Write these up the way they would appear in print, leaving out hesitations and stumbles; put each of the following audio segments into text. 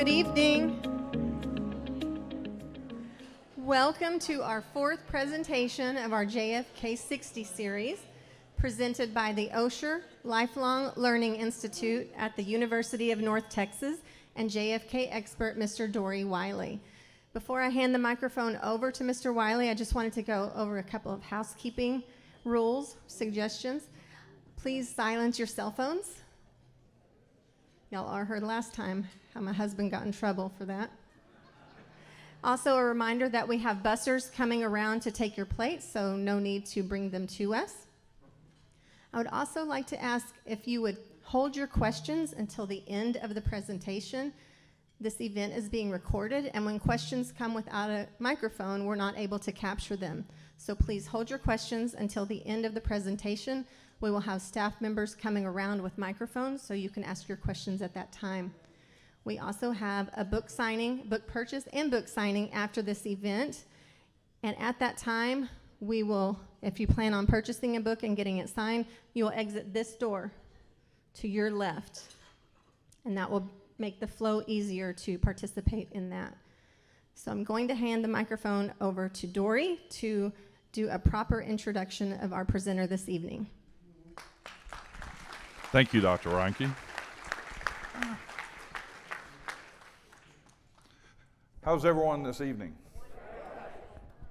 Good evening. Welcome to our fourth presentation of our JFK 60 series, presented by the Osher Lifelong Learning Institute at the University of North Texas and JFK expert Mr. Dory Wiley. Before I hand the microphone over to Mr. Wiley, I just wanted to go over a couple of housekeeping rules, suggestions. Please silence your cell phones. Y'all all heard last time how my husband got in trouble for that. Also, a reminder that we have bussers coming around to take your plates, so no need to bring them to us. I would also like to ask if you would hold your questions until the end of the presentation. This event is being recorded, and when questions come without a microphone, we're not able to capture them. So please hold your questions until the end of the presentation. We will have staff members coming around with microphones, so you can ask your questions at that time. We also have a book signing, book purchase, and book signing after this event. And at that time, we will, if you plan on purchasing a book and getting it signed, you will exit this door to your left. And that will make the flow easier to participate in that. So I'm going to hand the microphone over to Dory to do a proper introduction of our presenter this evening. Thank you, Dr. Reinke. How's everyone this evening?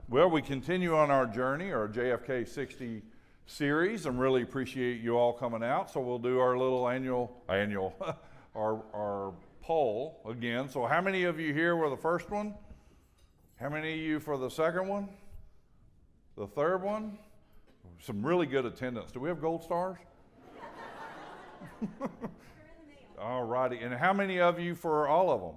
Well, we continue on our journey, our JFK 60 series, and really appreciate you all coming out. So we'll do our little annual our poll again. So how many of you here were the first one? How many of you for the second one? The third one? Some really good attendance. Do we have gold stars? All righty. And how many of you for all of them?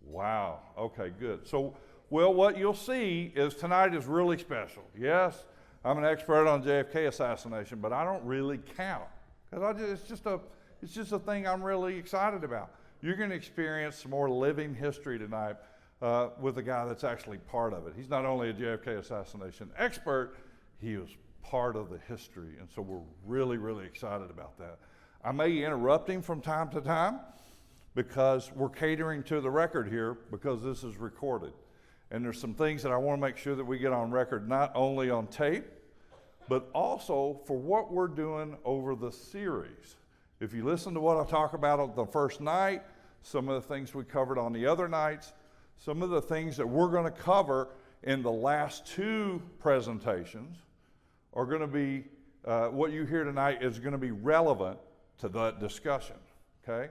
Wow. Okay, good. So, well, what you'll see is tonight is really special. Yes, I'm an expert on JFK assassination, but I don't really count because it's just a thing I'm really excited about. You're going to experience some more living history tonight with a guy that's actually part of it. He's not only a JFK assassination expert, he was part of the history, and so we're really, really excited about that. I may interrupt him from time to time because we're catering to the record here because this is recorded. And there's some things that I want to make sure that we get on record, not only on tape, but also for what we're doing over the series. If you listen to what I talk about on the first night, some of the things we covered on the other nights, some of the things that we're going to cover in the last two presentations are going to be, what you hear tonight is going to be relevant to that discussion, okay?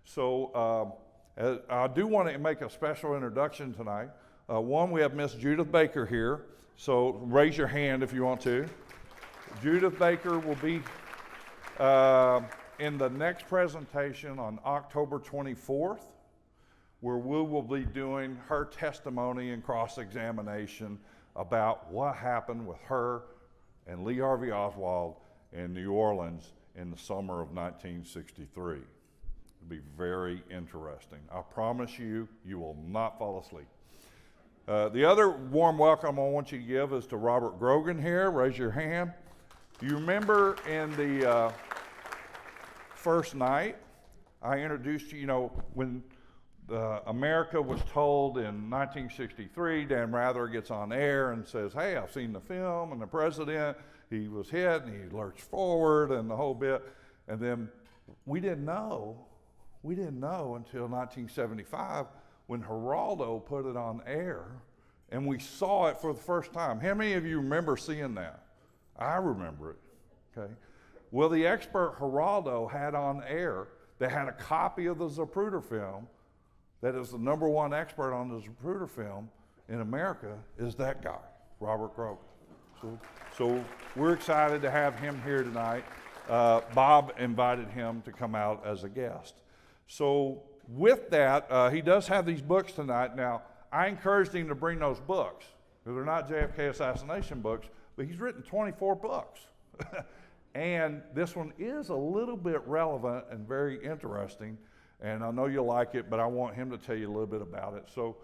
So I do want to make a special introduction tonight. One, we have Miss Judith Baker here, so raise your hand if you want to. Judith Baker will be in the next presentation on October 24th, where we will be doing her testimony and cross-examination about what happened with her and Lee Harvey Oswald in New Orleans in the summer of 1963. It'll be very interesting. I promise you, you will not fall asleep. The other warm welcome I want you to give is to Robert Grogan here. Raise your hand. Do you remember in the first night, I introduced you, when America was told in 1963, Dan Rather gets on air and says, hey, I've seen the film, and the president, he was hit, and he lurched forward, and the whole bit. And then we didn't know until 1975 when Geraldo put it on air, and we saw it for the first time. How many of you remember seeing that? I remember it, okay? Well, the expert Geraldo had on air, they had a copy of the Zapruder film that is the #1 expert on the Zapruder film in America is that guy, Robert Grogan. So we're excited to have him here tonight. Bob invited him to come out as a guest. So with that, he does have these books tonight. Now, I encouraged him to bring those books, because they're not JFK assassination books, but he's written 24 books. And this one is a little bit relevant and very interesting, and I know you'll like it, but I want him to tell you a little bit about it. So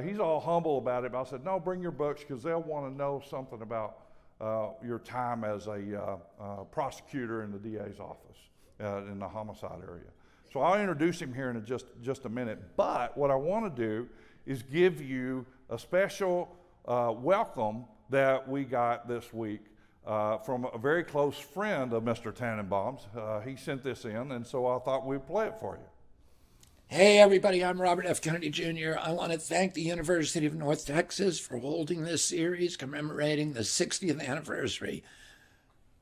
he's all humble about it, but I said, no, bring your books, because they'll want to know something about your time as a prosecutor in the DA's office in the homicide area. So I'll introduce him here in just a minute. But what I want to do is give you a special welcome that we got this week from a very close friend of Mr. Tannenbaum's. He sent this in, and so I thought we'd play it for you. Hey everybody, I'm Robert F. Kennedy Jr. I want to thank the University of North Texas for holding this series commemorating the 60th anniversary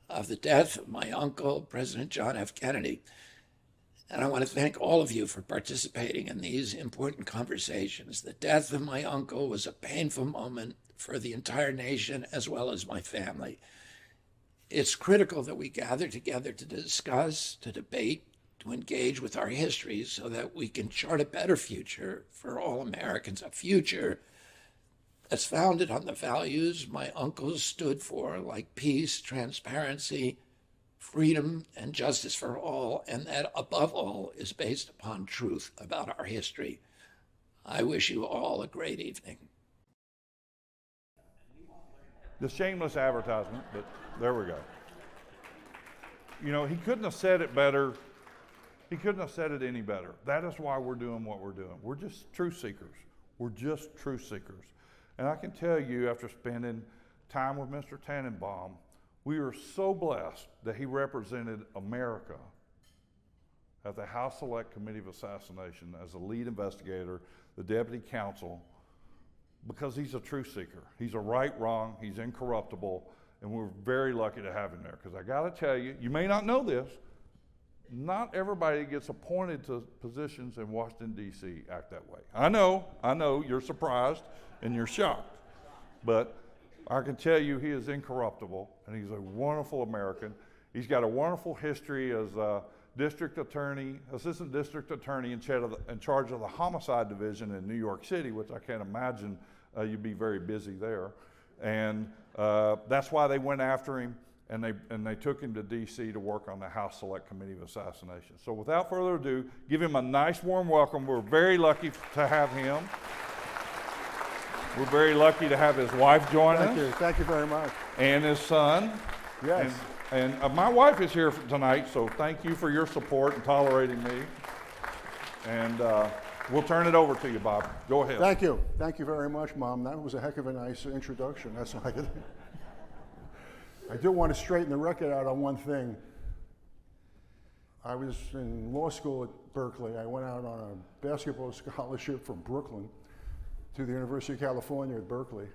of the death of my uncle, President John F. Kennedy. And I want to thank all of you for participating in these important conversations. The death of my uncle was a painful moment for the entire nation as well as my family. It's critical that we gather together to discuss, to debate, to engage with our history so that we can chart a better future for all Americans, a future that's founded on the values my uncles stood for, like peace, transparency, freedom, and justice for all, and that above all is based upon truth about our history. I wish you all a great evening. The shameless advertisement, but there we go. You know, he couldn't have said it better. He couldn't have said it any better. That is why we're doing what we're doing. We're just truth seekers. We're just truth seekers. And I can tell you, after spending time with Mr. Tannenbaum, we are so blessed that he represented America at the House Select Committee of Assassination as the lead investigator, the deputy counsel, because he's a truth seeker. He's a right, wrong, he's incorruptible, and we're very lucky to have him there. Because I gotta tell you, you may not know this, not everybody gets appointed to positions in Washington, D.C. act that way. I know, you're surprised and you're shocked, but I can tell you he is incorruptible and he's a wonderful American. He's got a wonderful history as a district attorney, assistant district attorney in charge of the homicide division in New York City, which I can't imagine you'd be very busy there. And that's why they went after him. And they took him to D.C. to work on the House Select Committee of Assassination. So without further ado, give him a nice warm welcome. We're very lucky to have him. We're very lucky to have his wife join us. Thank you very much. And his son. Yes. And my wife is here tonight, so thank you for your support and tolerating me. And we'll turn it over to you, Bob. Go ahead. Thank you. Thank you very much, Mom. That was a heck of a nice introduction. That's all I could. I do want to straighten the record out on one thing. I was in law school at Berkeley. I went out on a basketball scholarship from Brooklyn to the University of California at Berkeley.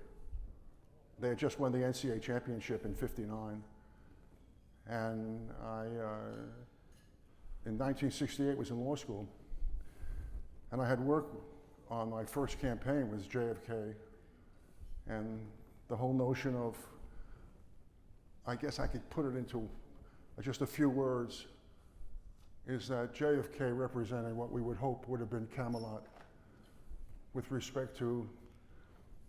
They had just won the NCAA championship in '59. And I, in 1968, was in law school. And I had worked on my first campaign was JFK. And the whole notion of, I guess I could put it into just a few words, is that JFK represented what we would hope would have been Camelot with respect to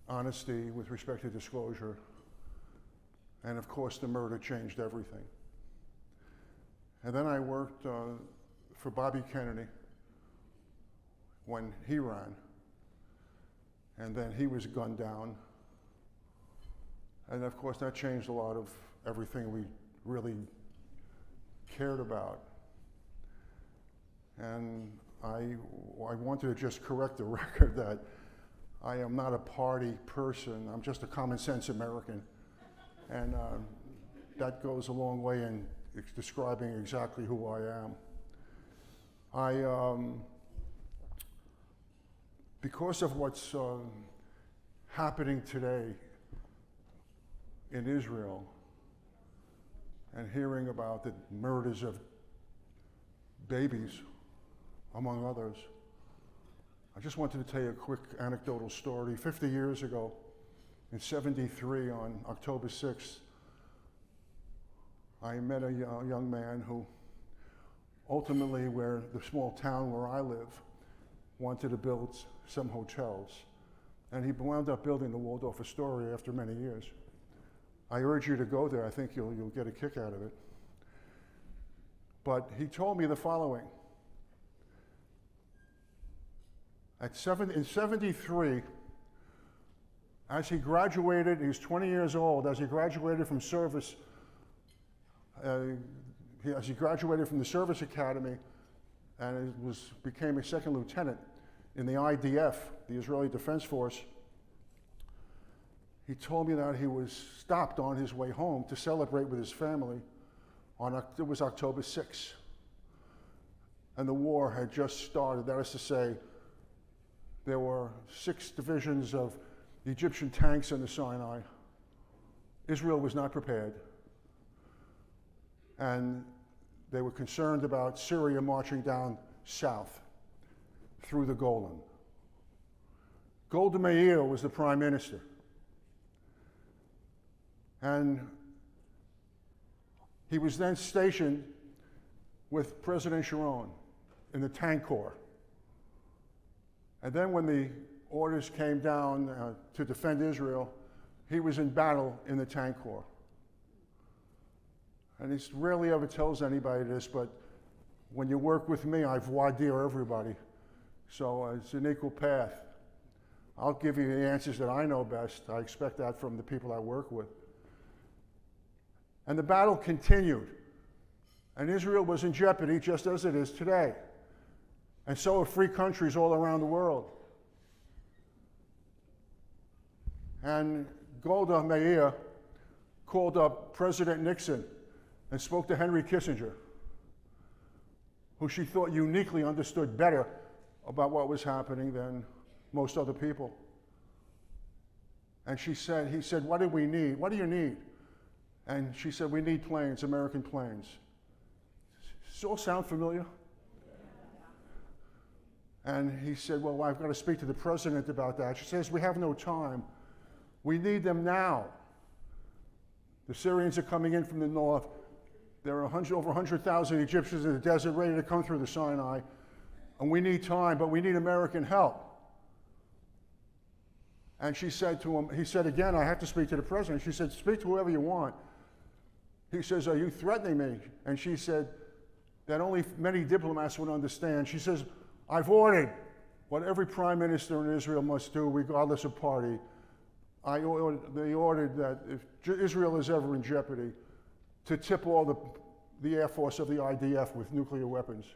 honesty, with respect to disclosure, and of course the murder changed everything. And then I worked for Bobby Kennedy when he ran, and then he was gunned down. And of course that changed a lot of everything we really cared about. And I wanted to just correct the record that I am not a party person. I'm just a common sense American. And that goes a long way in describing exactly who I am. Because of what's happening today in Israel, and hearing about the murders of babies, among others, I just wanted to tell you a quick anecdotal story. 50 years ago, in '73, on October 6th, I met a young man who ultimately, where the small town where I live, wanted to build some hotels. And he wound up building the Waldorf Astoria after many years. I urge you to go there. I think you'll get a kick out of it. But he told me the following. In '73, as he graduated, he was 20 years old, as he graduated from service, as he graduated from the Service Academy and became a second lieutenant in the IDF, the Israeli Defense Force. He told me that he was stopped on his way home to celebrate with his family it was October 6th. And the war had just started. That is to say, there were 6 divisions of Egyptian tanks in the Sinai. Israel was not prepared. And they were concerned about Syria marching down south through the Golan. Golda Meir was the prime minister. And he was then stationed with President Sharon in the Tank Corps. And then when the orders came down to defend Israel, he was in battle in the Tank Corps. And he rarely ever tells anybody this, but when you work with me, I voir dire everybody. So it's an equal path. I'll give you the answers that I know best. I expect that from the people I work with. And the battle continued. And Israel was in jeopardy just as it is today. And so are free countries all around the world. And Golda Meir called up President Nixon and spoke to Henry Kissinger, who she thought uniquely understood better about what was happening than most other people. And he said, what do we need? What do you need? And she said, we need planes, American planes. Does this all sound familiar? And he said, well, I've got to speak to the president about that. She says, we have no time. We need them now. The Syrians are coming in from the north. There are over 100,000 Egyptians in the desert ready to come through the Sinai. And we need time, but we need American help. And she said to him, he said again, I have to speak to the president. She said, speak to whoever you want. He says, are you threatening me? And she said, that only many diplomats would understand. She says, I've ordered what every prime minister in Israel must do, regardless of party. They ordered that if Israel is ever in jeopardy, to tip all the Air Force of the IDF with nuclear weapons.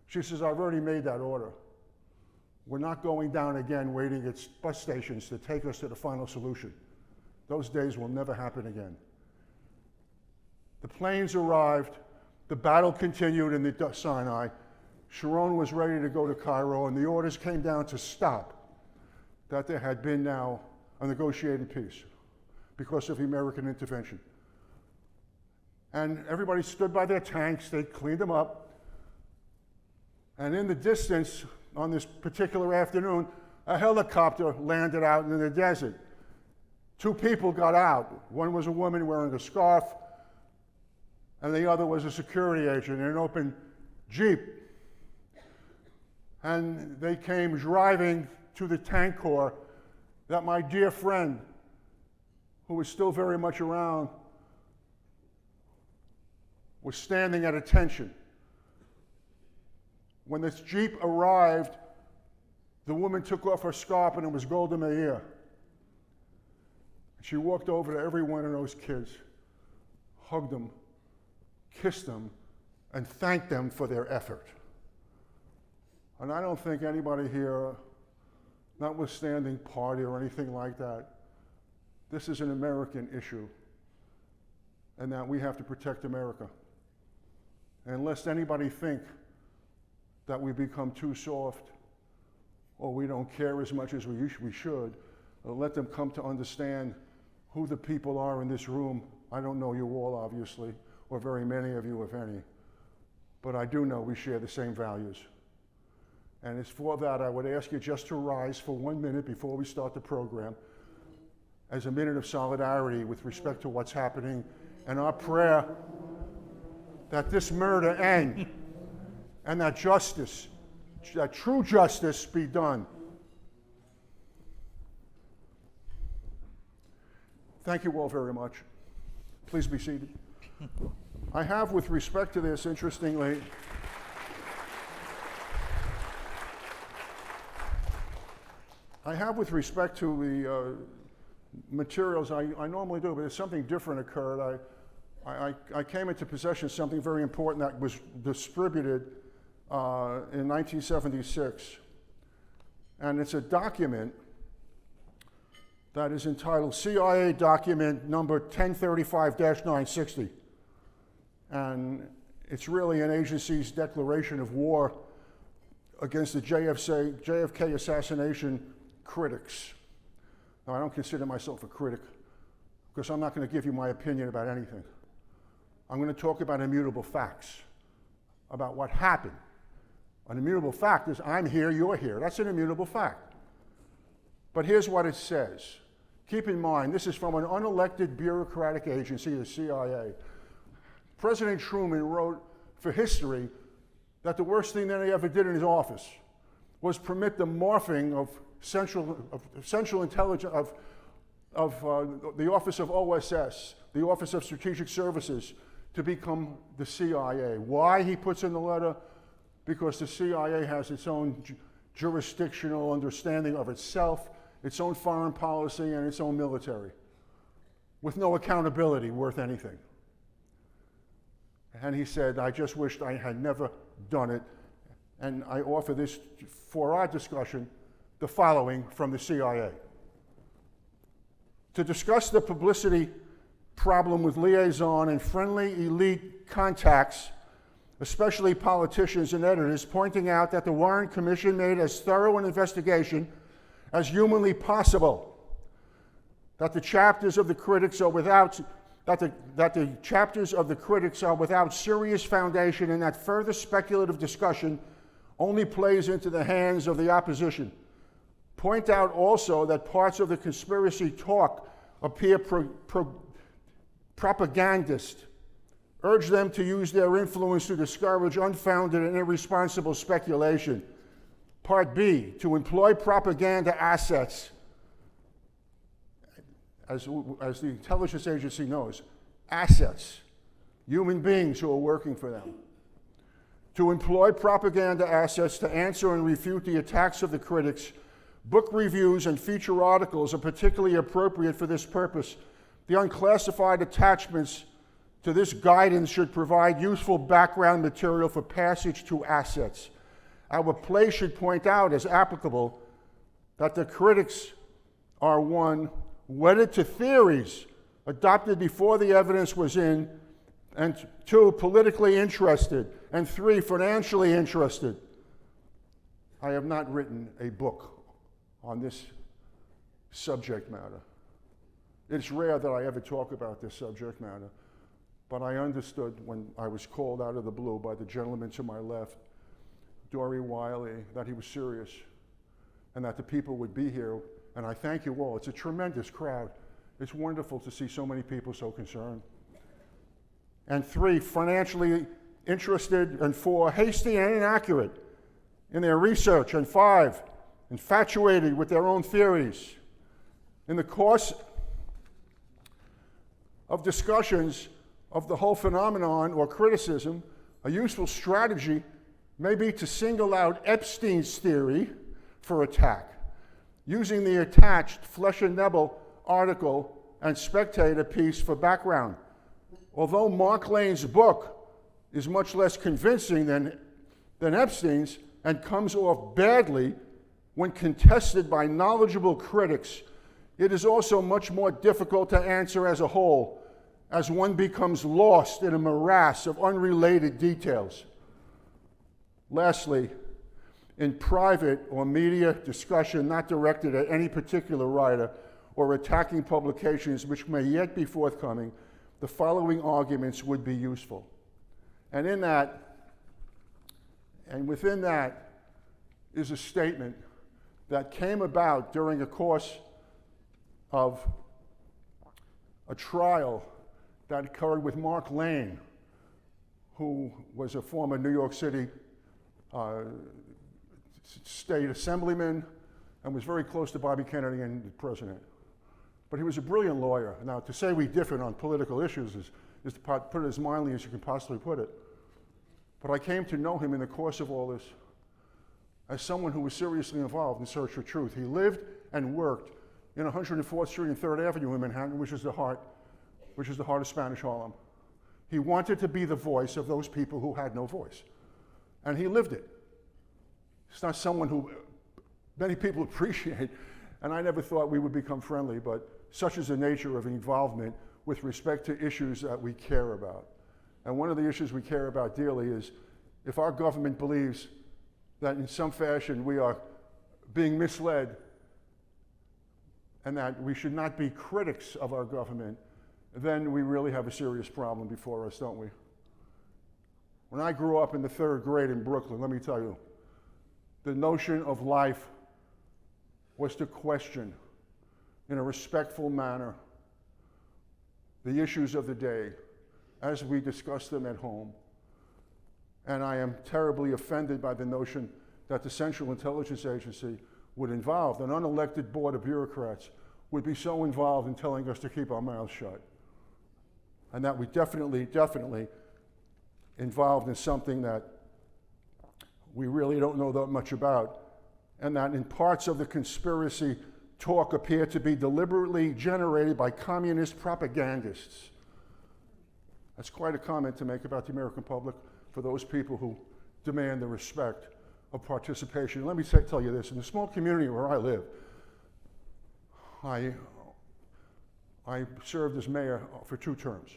She says, I've already made that order. We're not going down again waiting at bus stations to take us to the final solution. Those days will never happen again. The planes arrived, the battle continued in the Sinai. Sharon was ready to go to Cairo, and the orders came down to stop, that there had been now a negotiated peace because of the American intervention. And everybody stood by their tanks, they cleaned them up, and in the distance, on this particular afternoon, a helicopter landed out in the desert. 2 people got out. One was a woman wearing a scarf, and the other was a security agent in an open Jeep. And they came driving to the tank corps that my dear friend, who is still very much around, was standing at attention. When this Jeep arrived, the woman took off her scarf and it was Golda Meir. She walked over to every one of those kids, hugged them, kissed them, and thanked them for their effort. And I don't think anybody here, notwithstanding party or anything like that, this is an American issue, and that we have to protect America. And lest anybody think that we become too soft or we don't care as much as we should, let them come to understand who the people are in this room. I don't know you all, obviously, or very many of you, if any, but I do know we share the same values. And it's for that I would ask you just to rise for 1 minute before we start the program as a minute of solidarity with respect to what's happening, and our prayer that this murder end and that justice, that true justice be done. Thank you all very much. Please be seated. I have, with respect to this, interestingly, with respect to the materials, I normally do, but there's something different occurred. I came into possession of something very important that was distributed in 1976. And it's a document that is entitled CIA Document Number 1035-960. And it's really an agency's declaration of war against the JFK assassination critics. Now, I don't consider myself a critic because I'm not going to give you my opinion about anything. I'm going to talk about immutable facts, about what happened. An immutable fact is I'm here, you're here. That's an immutable fact. But here's what it says. Keep in mind, this is from an unelected bureaucratic agency, the CIA. President Truman wrote for history that the worst thing that he ever did in his office was permit the morphing of central intelligence of the Office of OSS, the Office of Strategic Services, to become the CIA. Why, he puts in the letter? Because the CIA has its own jurisdictional understanding of itself, its own foreign policy, and its own military, with no accountability worth anything. And he said, I just wished I had never done it. And I offer this for our discussion, the following from the CIA. To discuss the publicity problem with liaison and friendly elite contacts, especially politicians and editors, pointing out that the Warren Commission made as thorough an investigation as humanly possible, that the chapters of the critics are without serious foundation, and that further speculative discussion only plays into the hands of the opposition. Point out also that parts of the conspiracy talk appear propagandist. Urge them to use their influence to discourage unfounded and irresponsible speculation. Part B, to employ propaganda assets. As the intelligence agency knows, assets, human beings who are working for them. To employ propaganda assets to answer and refute the attacks of the critics. Book reviews and feature articles are particularly appropriate for this purpose. The unclassified attachments to this guidance should provide useful background material for passage to assets. Our play should point out, as applicable, that the critics are, 1, wedded to theories adopted before the evidence was in, and 2, politically interested, and 3, financially interested. I have not written a book on this subject matter. It's rare that I ever talk about this subject matter, but I understood when I was called out of the blue by the gentleman to my left, Dory Wiley, that he was serious and that the people would be here. And I thank you all. It's a tremendous crowd. It's wonderful to see so many people so concerned. And 3, financially interested, and 4, hasty and inaccurate in their research, and 5, infatuated with their own theories. In the course of discussions of the whole phenomenon or criticism, a useful strategy may be to single out Epstein's theory for attack, using the attached Flesh and Nebel article and Spectator piece for background. Although Mark Lane's book is much less convincing than Epstein's and comes off badly when contested by knowledgeable critics, it is also much more difficult to answer as a whole, as one becomes lost in a morass of unrelated details. Lastly, in private or media discussion not directed at any particular writer or attacking publications which may yet be forthcoming, the following arguments would be useful. And in that, and within that, is a statement that came about during the course of a trial that occurred with Mark Lane, who was a former New York City state assemblyman and was very close to Bobby Kennedy and the president. But he was a brilliant lawyer. Now, to say we differed on political issues is to put it as mildly as you can possibly put it. But I came to know him in the course of all this as someone who was seriously involved in search for truth. He lived and worked in 104th Street and 3rd Avenue in Manhattan, which is the heart of Spanish Harlem. He wanted to be the voice of those people who had no voice. And he lived it. He's not someone who many people appreciate, and I never thought we would become friendly, but such is the nature of involvement with respect to issues that we care about. And one of the issues we care about dearly is if our government believes that in some fashion we are being misled and that we should not be critics of our government, then we really have a serious problem before us, don't we? When I grew up in the 3rd grade in Brooklyn, let me tell you, the notion of life was to question in a respectful manner the issues of the day as we discuss them at home. And I am terribly offended by the notion that the Central Intelligence Agency would involve, an unelected board of bureaucrats would be so involved in telling us to keep our mouths shut. And that we definitely involved in something that we really don't know that much about, and that in parts of the conspiracy talk appear to be deliberately generated by communist propagandists. That's quite a comment to make about the American public for those people who demand the respect of participation. Let me tell you this, in the small community where I live, I served as mayor for 2 terms.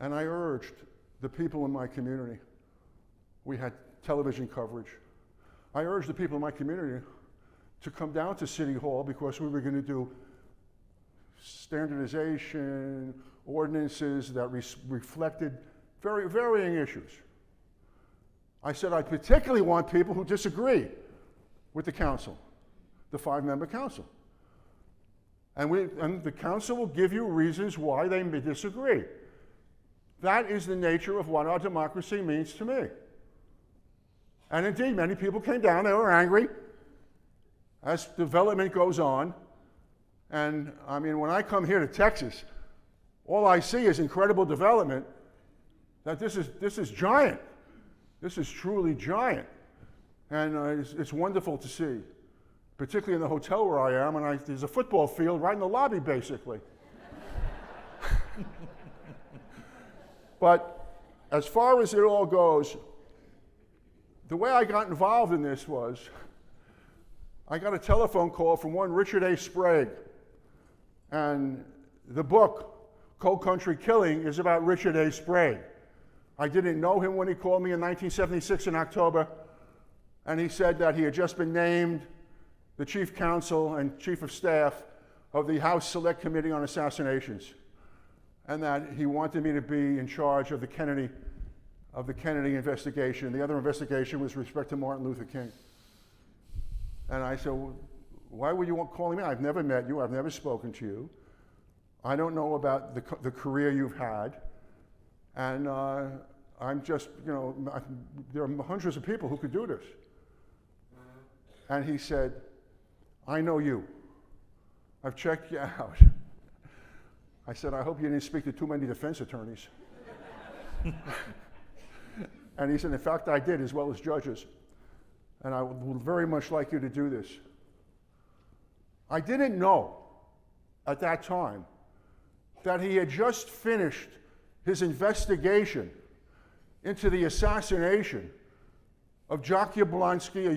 And I urged the people in my community, we had television coverage, I urged the people in my community to come down to City Hall because we were going to do standardization, ordinances that reflected very varying issues. I said I particularly want people who disagree with the council, the 5-member council. And the council will give you reasons why they may disagree. That is the nature of what our democracy means to me. And indeed, many people came down, they were angry as development goes on. And I mean, when I come here to Texas, all I see is incredible development, that this is giant. This is truly giant. And it's wonderful to see, particularly in the hotel where I am, and there's a football field right in the lobby, basically. But as far as it all goes, the way I got involved in this was, I got a telephone call from one Richard A. Sprague, and the book, Cold Country Killing, is about Richard A. Sprague. I didn't know him when he called me in 1976 in October, and he said that he had just been named the chief counsel and chief of staff of the House Select Committee on Assassinations, and that he wanted me to be in charge of the Kennedy investigation. The other investigation was with respect to Martin Luther King. And I said, well, why would you want calling me? I've never met you. I've never spoken to you. I don't know about the career you've had. And I'm just, there are hundreds of people who could do this. And he said, I know you. I've checked you out. I said, I hope you didn't speak to too many defense attorneys. And he said, in fact, I did, as well as judges. And I would very much like you to do this. I didn't know at that time that he had just finished his investigation into the assassination of Jock Yablonsky,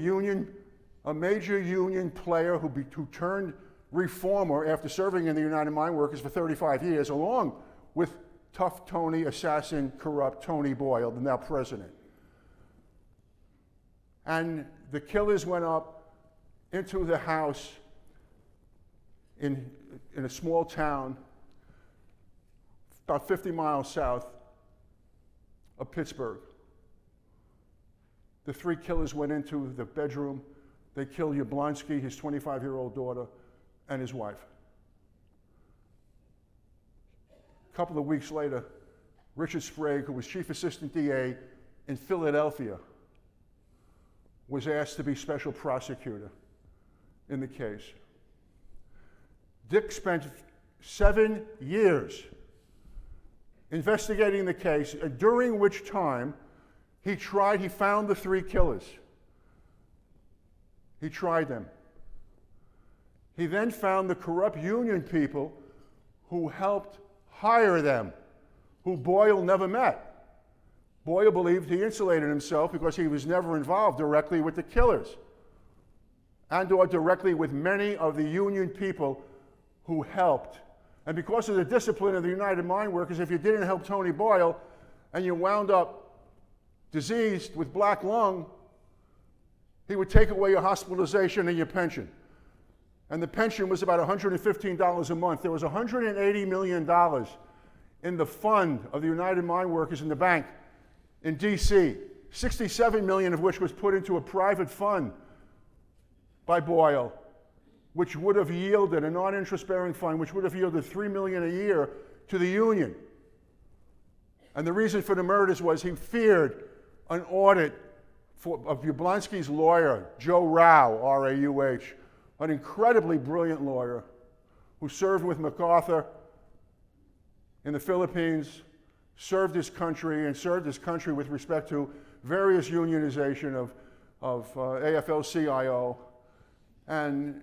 a major union player who turned reformer after serving in the United Mine Workers for 35 years, along with tough Tony, assassin, corrupt Tony Boyle, the now president. And the killers went up into the house in a small town about 50 miles south of Pittsburgh. The 3 killers went into the bedroom. They killed Yablonsky, his 25-year-old daughter, and his wife. A couple of weeks later, Richard Sprague, who was chief assistant DA in Philadelphia, was asked to be special prosecutor in the case. Dick spent 7 years investigating the case, during which time he found the 3 killers. He tried them. He then found the corrupt union people who helped hire them, who Boyle never met. Boyle believed he insulated himself because he was never involved directly with the killers and or directly with many of the union people who helped. And because of the discipline of the United Mine Workers, if you didn't help Tony Boyle and you wound up diseased with black lung, he would take away your hospitalization and your pension. And the pension was about $115 a month. There was $180 million in the fund of the United Mine Workers in the bank in DC, $67 million of which was put into a private fund by Boyle, which would have yielded a non-interest-bearing fund, which would have yielded $3 million a year to the union. And the reason for the murders was he feared an audit of Yablonsky's lawyer, Joe Rauh, R-A-U-H, an incredibly brilliant lawyer who served with MacArthur in the Philippines, served his country with respect to various unionization of AFL-CIO, and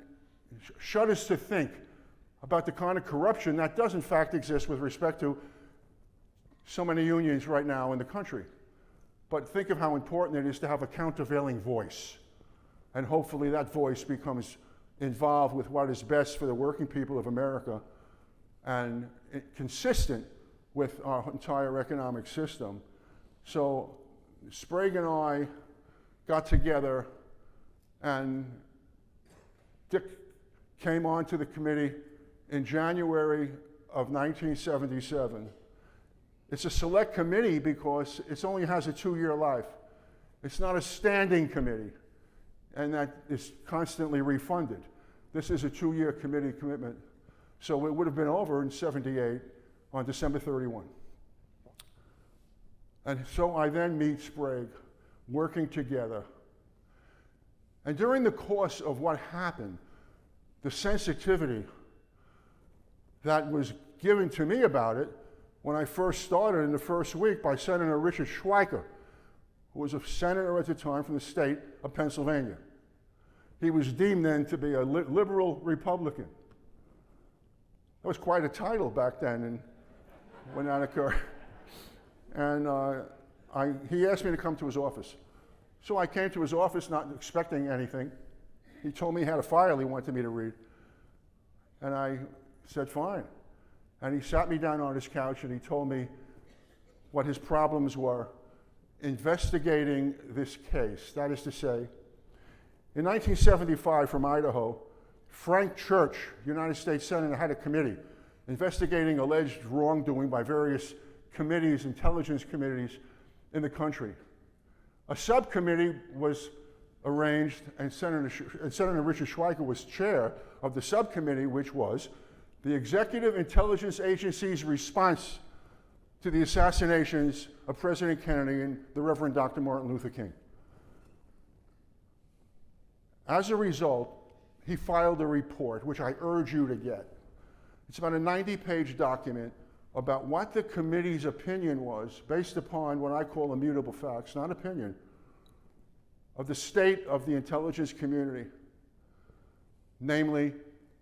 shudder us to think about the kind of corruption that does in fact exist with respect to so many unions right now in the country. But think of how important it is to have a countervailing voice. And hopefully that voice becomes involved with what is best for the working people of America and consistent with our entire economic system. So Sprague and I got together, and Dick came onto the committee in January of 1977. It's a select committee because it only has a 2-year life. It's not a standing committee, and that is constantly refunded. This is a 2-year committee commitment. So it would have been over in 78 on December 31. And so I then meet Sprague, working together. And during the course of what happened, the sensitivity that was given to me about it when I first started in the first week by Senator Richard Schweiker, who was a senator at the time from the state of Pennsylvania. He was deemed then to be a liberal Republican. That was quite a title back then and when that occurred. And he asked me to come to his office. So I came to his office not expecting anything. He told me he had a file he wanted me to read. And I said, fine. And he sat me down on his couch and he told me what his problems were investigating this case. That is to say, in 1975 from Idaho, Frank Church, United States Senator, had a committee investigating alleged wrongdoing by various committees, intelligence committees in the country. A subcommittee was arranged, and Senator Richard Schweiker was chair of the subcommittee, which was the Executive Intelligence Agency's response to the assassinations of President Kennedy and the Reverend Dr. Martin Luther King. As a result, he filed a report, which I urge you to get. It's about a 90-page document about what the committee's opinion was based upon what I call immutable facts, not opinion, of the state of the intelligence community, namely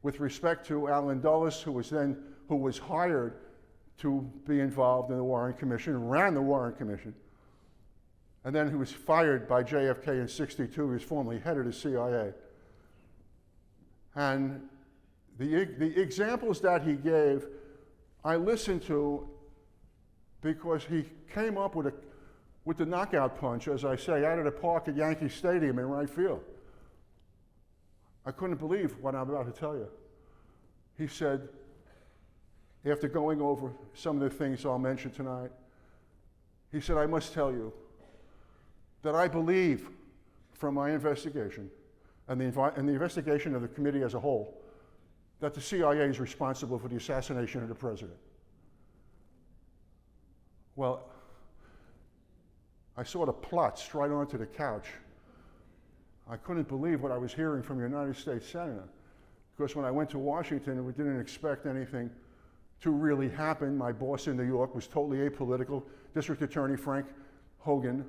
with respect to Alan Dulles, who was hired to be involved in the Warren Commission, and ran the Warren Commission, and then who was fired by JFK in '62. He was formerly head of the CIA. And the examples that he gave, I listened to because he came up with the knockout punch, as I say, out of the park at Yankee Stadium in right field. I couldn't believe what I'm about to tell you. He said, after going over some of the things I'll mention tonight, he said, I must tell you that I believe from my investigation and the investigation of the committee as a whole, that the CIA is responsible for the assassination of the president. Well, I sort of plots right onto the couch. I couldn't believe what I was hearing from a United States Senator, because when I went to Washington, we didn't expect anything to really happen. My boss in New York was totally apolitical, District Attorney Frank Hogan.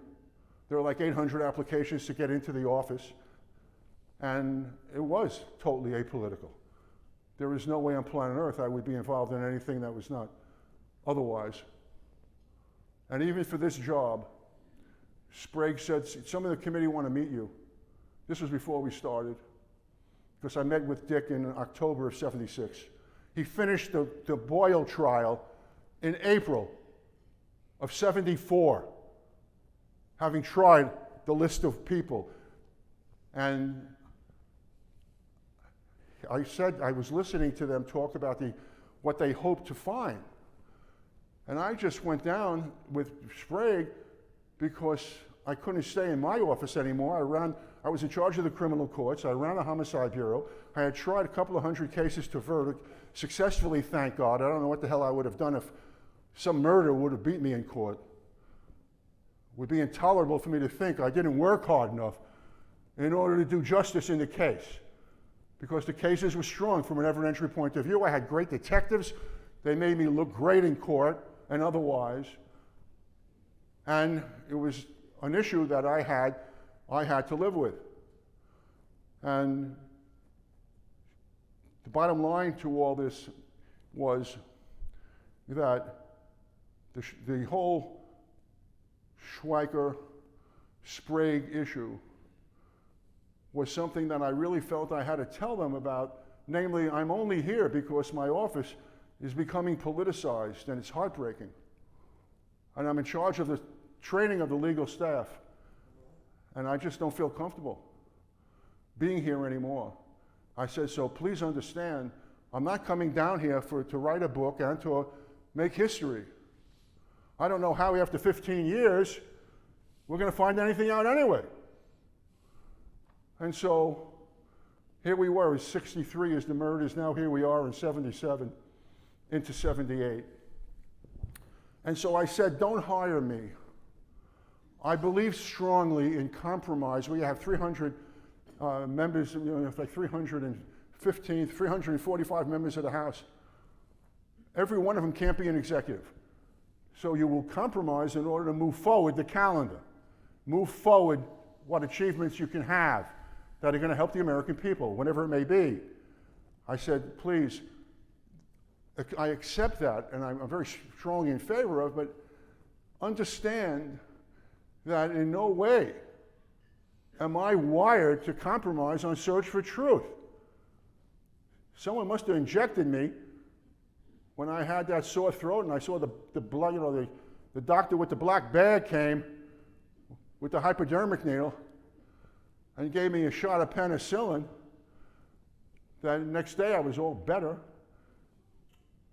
There were like 800 applications to get into the office, and it was totally apolitical. There was no way on planet Earth I would be involved in anything that was not otherwise. And even for this job, Sprague said, some of the committee want to meet you. This was before we started, because I met with Dick in October of '76. He finished the Boyle trial in April of '74, having tried the list of people. And I said, I was listening to them talk about what they hoped to find. And I just went down with Sprague because I couldn't stay in my office anymore. I was in charge of the criminal courts. I ran the homicide bureau. I had tried a couple of hundred cases to verdict, successfully, thank God. I don't know what the hell I would have done if some murderer would have beat me in court. It would be intolerable for me to think I didn't work hard enough in order to do justice in the case, because the cases were strong from an evidentiary point of view. I had great detectives. They made me look great in court and otherwise. And it was an issue that I had to live with. And the bottom line to all this was that the whole Schweiker-Sprague issue was something that I really felt I had to tell them about. Namely, I'm only here because my office is becoming politicized, and it's heartbreaking. And I'm in charge of the training of the legal staff, and I just don't feel comfortable being here anymore. I said, so please understand, I'm not coming down here to write a book and to make history. I don't know how after 15 years we're going to find anything out anyway. And so here we were, in '63 as the murders, now here we are in '77 into '78. And so I said, don't hire me. I believe strongly in compromise. We have 300 members, like 315, 345 members of the House. Every one of them can't be an executive. So you will compromise in order to move forward the calendar, move forward what achievements you can have that are going to help the American people, whatever it may be. I said, please, I accept that, and I'm very strongly in favor of, but understand that in no way am I wired to compromise on search for truth. Someone must have injected me when I had that sore throat and I saw the blood, the doctor with the black bag came with the hypodermic needle and gave me a shot of penicillin. That next day I was all better.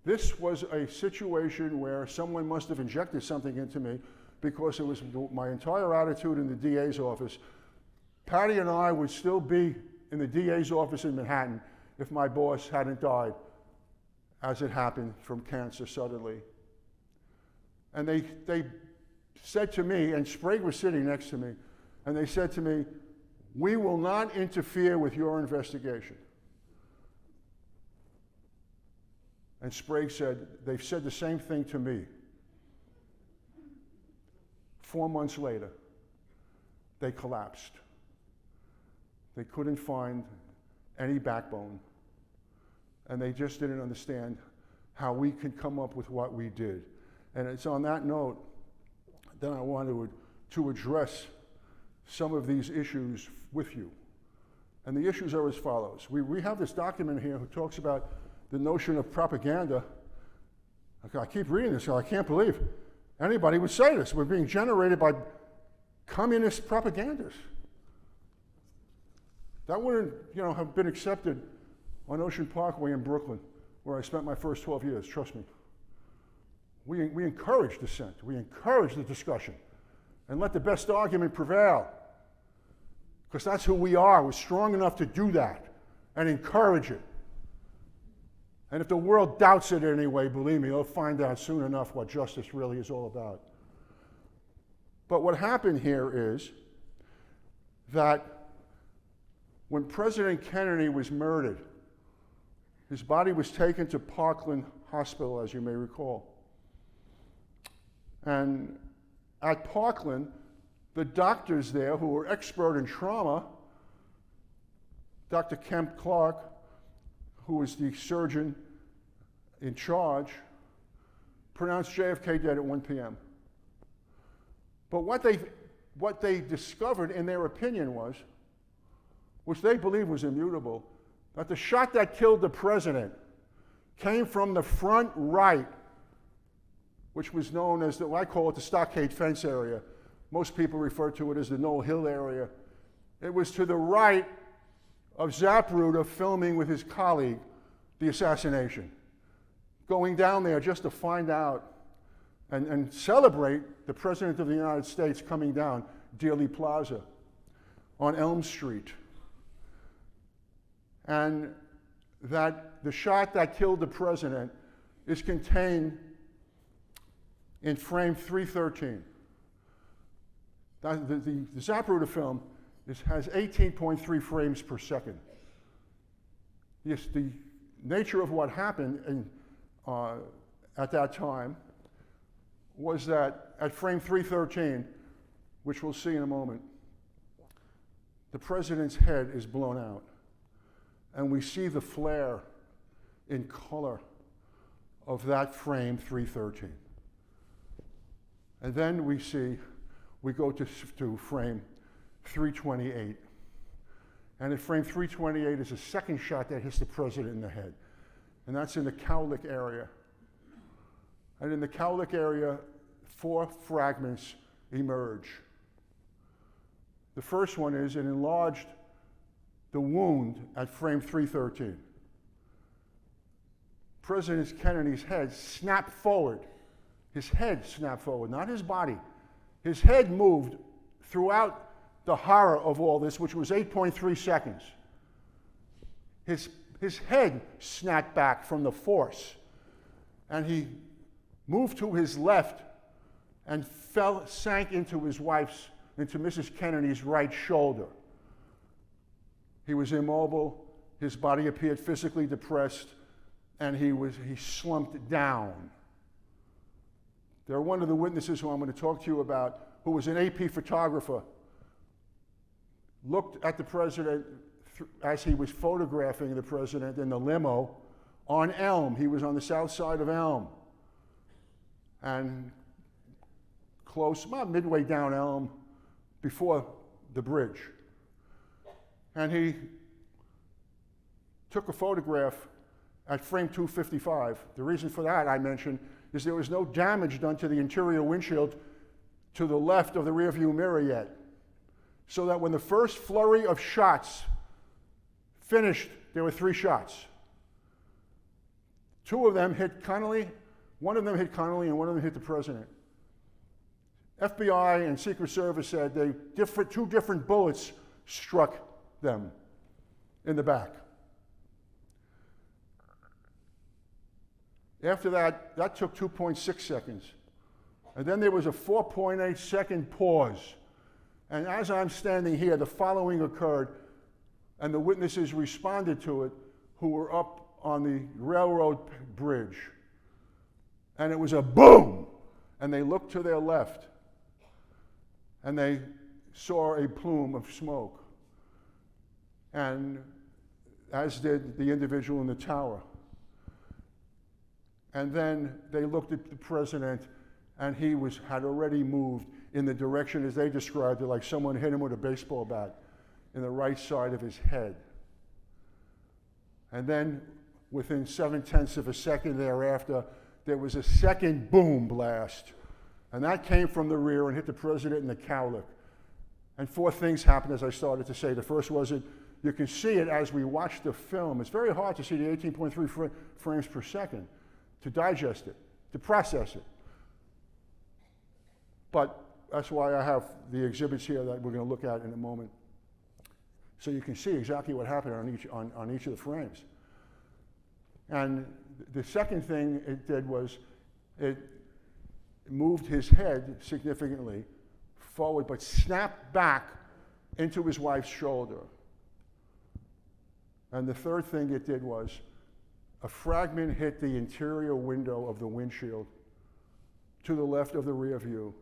This was a situation where someone must have injected something into me, because it was my entire attitude in the DA's office. Patty and I would still be in the DA's office in Manhattan if my boss hadn't died, as it happened, from cancer suddenly. And they said to me, and Sprague was sitting next to me, and they said to me, we will not interfere with your investigation. And Sprague said, they've said the same thing to me. 4 months later, they collapsed. They couldn't find any backbone. And they just didn't understand how we could come up with what we did. And it's on that note that I wanted to address some of these issues with you. And the issues are as follows. We have this document here who talks about the notion of propaganda. I keep reading this, so I can't believe anybody would say this. We're being generated by communist propagandists. That wouldn't, have been accepted on Ocean Parkway in Brooklyn, where I spent my first 12 years, trust me. We encourage dissent. We encourage the discussion and let the best argument prevail, because that's who we are. We're strong enough to do that and encourage it. And if the world doubts it anyway, believe me, they'll find out soon enough what justice really is all about. But what happened here is that when President Kennedy was murdered, his body was taken to Parkland Hospital, as you may recall. And at Parkland, the doctors there, who were expert in trauma, Dr. Kemp Clark, who was the surgeon in charge, pronounced JFK dead at 1 p.m. But what they what they discovered in their opinion was, which they believed was immutable, that the shot that killed the president came from the front right, which was known as, I call it the stockade fence area. Most people refer to it as the Knoll Hill area. It was to the right of Zapruder filming with his colleague the assassination, going down there just to find out and celebrate the President of the United States coming down Dealey Plaza on Elm Street. And that the shot that killed the president is contained in frame 313. The Zapruder film has 18.3 frames per second. Yes, the nature of what happened at that time was that at frame 313, which we'll see in a moment, the president's head is blown out. And we see the flare in color of that frame 313. And then we go to frame 328. And at frame 328 is a second shot that hits the president in the head. And that's in the cowlick area. And in the cowlick area, 4 fragments emerge. The first one is an enlarged the wound at frame 313. President Kennedy's head snapped forward. His head snapped forward, not his body. His head moved throughout the horror of all this, which was 8.3 seconds. His head snapped back from the force, and he moved to his left and sank into Mrs. Kennedy's right shoulder. He was immobile, his body appeared physically depressed, and he slumped down. There, one of the witnesses who I'm going to talk to you about, who was an AP photographer, looked at the president as he was photographing the president in the limo on Elm. He was on the south side of Elm. And close, about midway down Elm, before the bridge. And he took a photograph at frame 255. The reason for that, I mentioned, is there was no damage done to the interior windshield to the left of the rearview mirror yet. So that when the first flurry of shots finished, there were 3 shots. 2 of them hit Connolly, one of them hit Connolly, and one of them hit the president. FBI and Secret Service said 2 different bullets struck them in the back. After that took 2.6 seconds. And then there was a 4.8 second pause. And as I'm standing here, the following occurred, and the witnesses responded to it who were up on the railroad bridge. And it was a boom! And they looked to their left, and they saw a plume of smoke. And as did the individual in the tower. And then they looked at the president, and he had already moved in the direction, as they described it, like someone hit him with a baseball bat in the right side of his head. And then, within 0.7 of a second thereafter, there was a second boom blast. And that came from the rear and hit the president in the cowlick. And 4 things happened, as I started to say. The first was you can see it as we watch the film. It's very hard to see the 18.3 frames per second, to digest it, to process it. But that's why I have the exhibits here that we're going to look at in a moment. So you can see exactly what happened on each of the frames. And the second thing it did was it moved his head significantly forward, but snapped back into his wife's shoulder. And the third thing it did was a fragment hit the interior window of the windshield to the left of the rear view,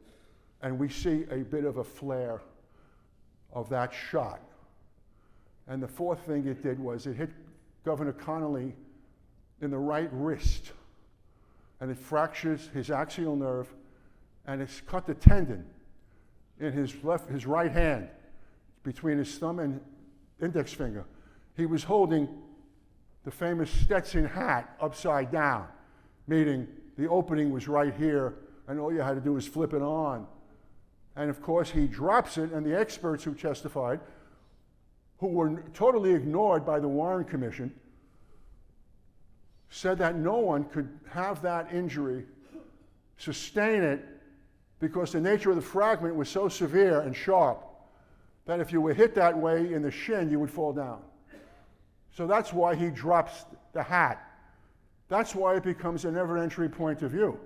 and we see a bit of a flare of that shot. And the fourth thing it did was it hit Governor Connolly in the right wrist, and it fractures his axial nerve, and it's cut the tendon in his right hand, between his thumb and index finger. He was holding the famous Stetson hat upside down, meaning the opening was right here, and all you had to do was flip it on. And of course, he drops it, and the experts who testified, who were totally ignored by the Warren Commission, said that no one could have that injury, sustain it, because the nature of the fragment was so severe and sharp that if you were hit that way in the shin, you would fall down. So that's why he drops the hat. That's why it becomes an evidentiary point of view,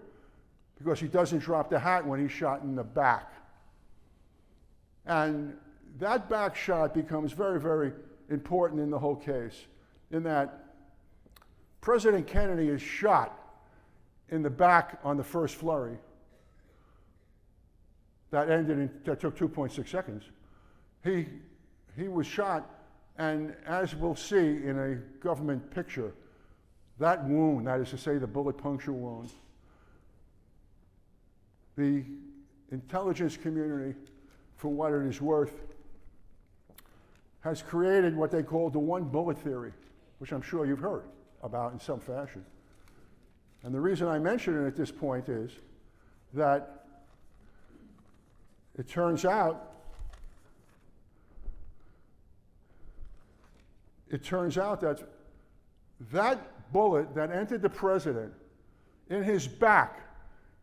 because he doesn't drop the hat when he's shot in the back. And that back shot becomes very, very important in the whole case, in that President Kennedy is shot in the back on the first flurry. That took 2.6 seconds. He was shot, and as we'll see in a government picture, that wound, that is to say the bullet puncture wound, the intelligence community, for what it is worth, has created what they call the one bullet theory, which I'm sure you've heard about in some fashion. And the reason I mention it at this point is that it turns out that that bullet that entered the president in his back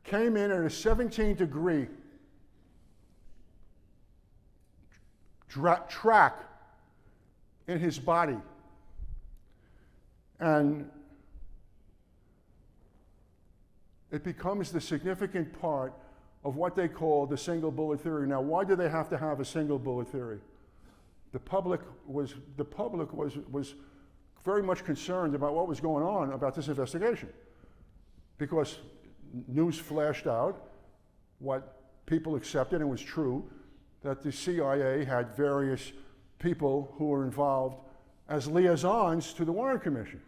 came in at a 17-degree track in his body. And it becomes the significant part of what they call the single bullet theory. Now, why do they have to have a single bullet theory? The public was very much concerned about what was going on about this investigation, because news flashed out, what people accepted and was true, that the CIA had various people who were involved as liaisons to the Warren Commission.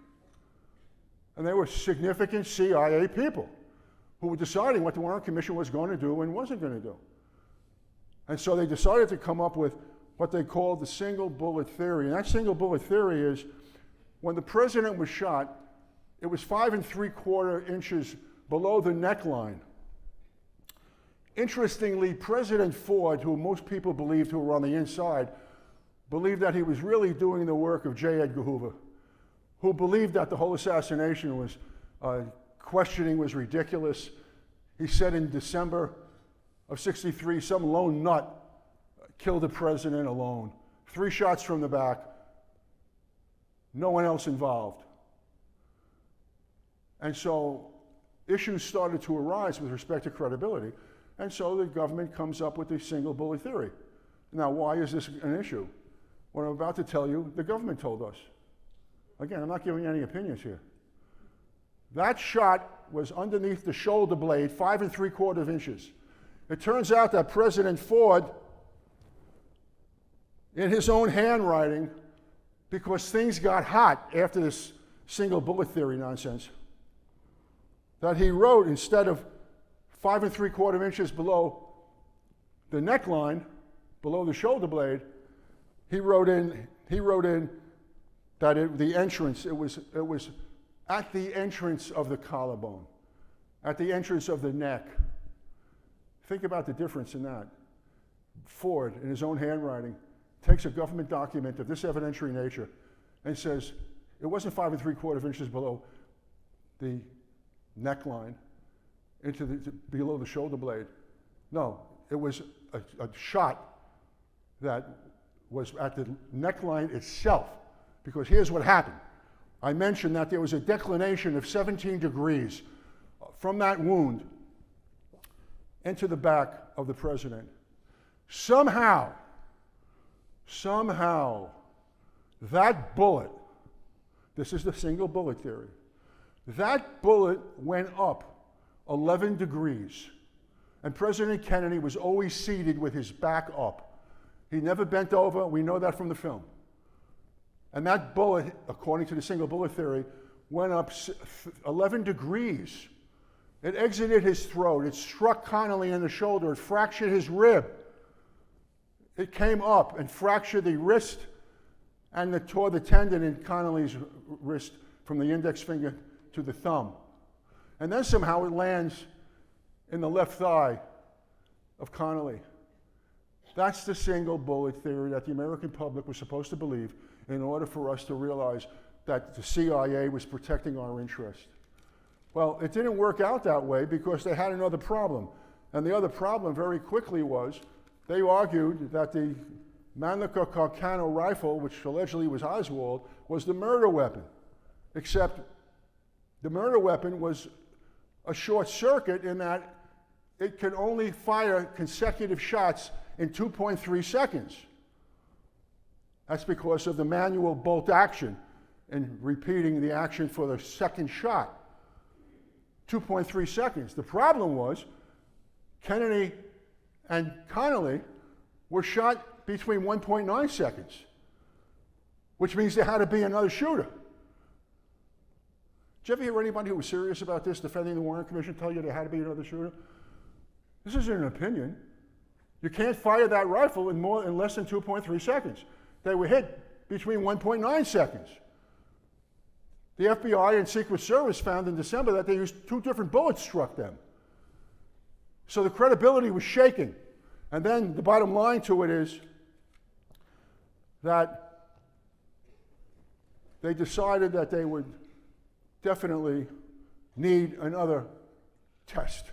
And they were significant CIA people who were deciding what the Warren Commission was going to do and wasn't going to do. And so they decided to come up with what they called the single bullet theory. And that single bullet theory is, when the president was shot, it was 5 3/4 inches below the neckline. Interestingly, President Ford, who most people believed who were on the inside, believed that he was really doing the work of J. Edgar Hoover, who believed that the whole assassination was, questioning was ridiculous. He said in December of '63, some lone nut killed the president alone. 3 shots from the back, no one else involved. And so issues started to arise with respect to credibility. And so the government comes up with the single bullet theory. Now, why is this an issue? What I'm about to tell you, the government told us. Again, I'm not giving any opinions here. That shot was underneath the shoulder blade, 5 3/4 inches. It turns out that President Ford, in his own handwriting, because things got hot after this single bullet theory nonsense, that he wrote, instead of 5 3/4 inches below the neckline, below the shoulder blade, he wrote in that the entrance, it was at the entrance of the collarbone, at the entrance of the neck. Think about the difference in that. Ford, in his own handwriting, takes a government document of this evidentiary nature and says it wasn't 5 3/4 inches below the neckline, below the shoulder blade. No, it was a shot that was at the neckline itself, because here's what happened. I mentioned that there was a declination of 17 degrees from that wound into the back of the president. Somehow, that bullet, this is the single bullet theory, that bullet went up 11 degrees. And President Kennedy was always seated with his back up. He never bent over. We know that from the film. And that bullet, according to the single bullet theory, went up 11 degrees. It exited his throat. It struck Connolly in the shoulder. It fractured his rib. it came up and fractured the wrist and tore the tendon in Connolly's wrist from the index finger to the thumb. And then somehow it lands in the left thigh of Connolly. That's the single bullet theory that the American public was supposed to believe in order for us to realize that the CIA was protecting our interest. Well, it didn't work out that way because they had another problem. And the other problem very quickly was they argued that the Mannlicher Carcano rifle, which allegedly was Oswald, was the murder weapon. Except the murder weapon was a short circuit in that it could only fire consecutive shots in 2.3 seconds. That's because of the manual bolt action and repeating the action for the second shot. 2.3 seconds. The problem was Kennedy and Connolly were shot between 1.9 seconds, which means there had to be another shooter. Did you ever hear anybody who was serious about this, defending the Warren Commission, tell you there had to be another shooter? This isn't an opinion. You can't fire that rifle in less than 2.3 seconds. They were hit between 1.9 seconds. The FBI and Secret Service found in December that they used 2 different bullets struck them. So the credibility was shaken. And then the bottom line to it is that they decided that they would definitely need another test.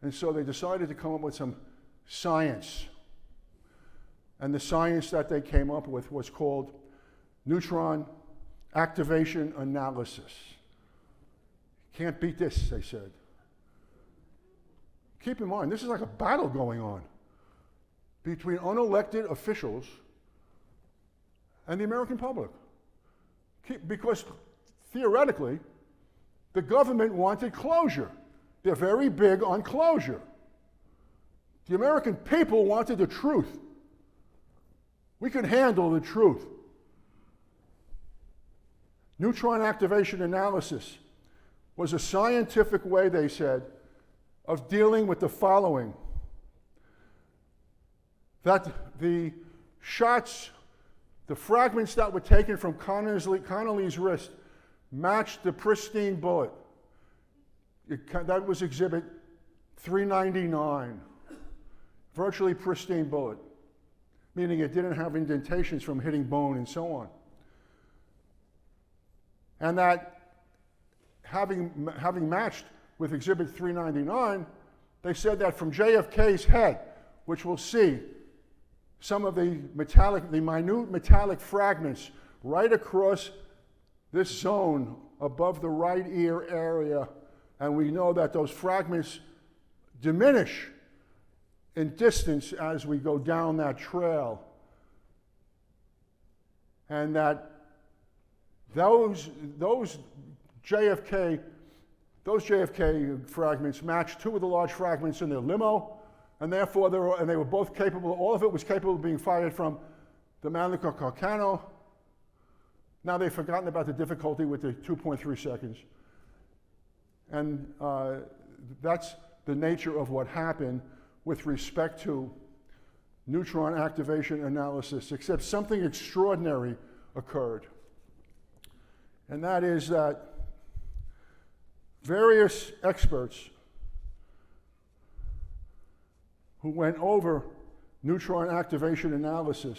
And so they decided to come up with some science. And the science that they came up with was called neutron activation analysis. Can't beat this, they said. Keep in mind, this is like a battle going on between unelected officials and the American public. Because theoretically, the government wanted closure. They're very big on closure. The American people wanted the truth. We could handle the truth. Neutron activation analysis was a scientific way, they said, of dealing with the following: that the shots, the fragments that were taken from Connolly's wrist matched the pristine bullet. That was exhibit 399. Virtually pristine bullet, meaning it didn't have indentations from hitting bone and so on. And that having matched with exhibit 399, they said that from JFK's head, which we'll see some of the minute metallic fragments right across this zone above the right ear area, and we know that those fragments diminish in distance as we go down that trail, and that those JFK fragments matched 2 of the large fragments in their limo, and therefore they were both capable. All of it was capable of being fired from the Mannlicher Carcano. Now they've forgotten about the difficulty with the 2.3 seconds, and that's the nature of what happened with respect to neutron activation analysis, except something extraordinary occurred. And that is that various experts who went over neutron activation analysis,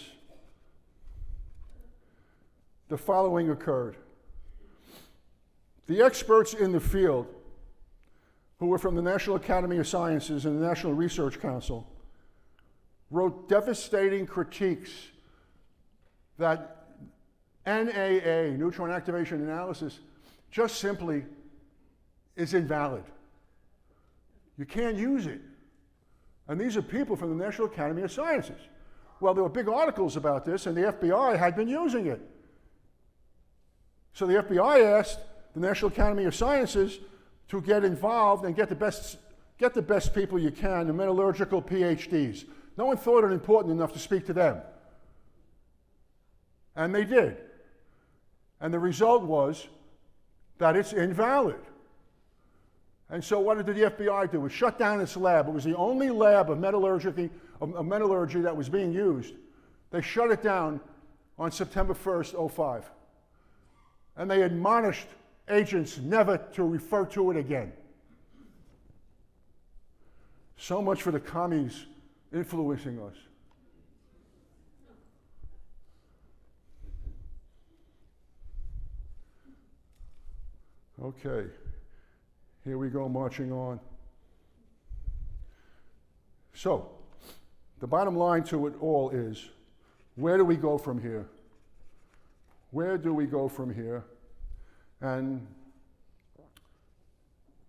the following occurred. The experts in the field, who were from the National Academy of Sciences and the National Research Council, wrote devastating critiques that NAA, neutron activation analysis, just simply is invalid. You can't use it. And these are people from the National Academy of Sciences. Well, there were big articles about this, and the FBI had been using it. So the FBI asked the National Academy of Sciences to get involved and get the best people you can, the metallurgical PhDs. No one thought it important enough to speak to them. And they did. And the result was that it's invalid. And so what did the FBI do? It shut down its lab. It was the only lab of metallurgy that was being used. They shut it down on September 1st, 05. And they admonished agents never to refer to it again. So much for the commies influencing us. Okay, here we go marching on. So, the bottom line to it all is, where do we go from here? Where do we go from here? And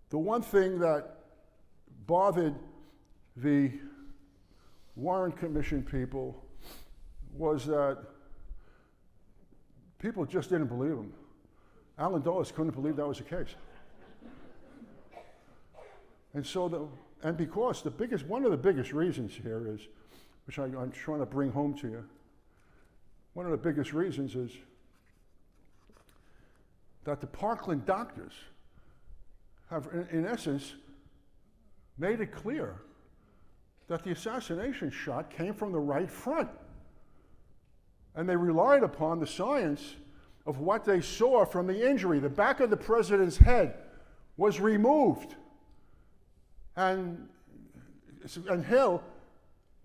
the one thing that bothered the Warren Commission people was that people just didn't believe him. Alan Dulles couldn't believe that was the case. And so, because one of the biggest reasons here is, which I'm trying to bring home to you, one of the biggest reasons is that the Parkland doctors have, in essence, made it clear that the assassination shot came from the right front. And they relied upon the science of what they saw from the injury. The back of the president's head was removed. And Hill,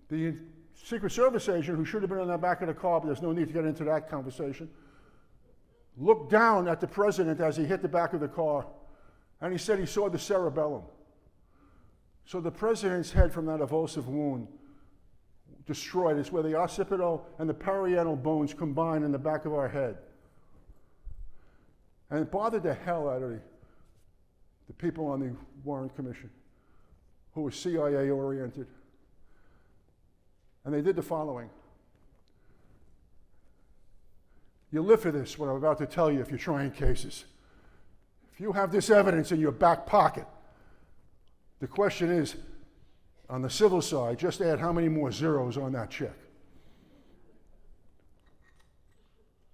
the Secret Service agent who should have been on the back of the car, but there's no need to get into that conversation, looked down at the president as he hit the back of the car, and he said he saw the cerebellum. So the president's head from that evulsive wound destroyed. It's where the occipital and the parietal bones combine in the back of our head. And it bothered the hell out of the people on the Warren Commission, who were CIA oriented. And they did the following. You live for this, what I'm about to tell you, if you're trying cases. If you have this evidence in your back pocket, the question is, on the civil side, just add how many more zeros on that check.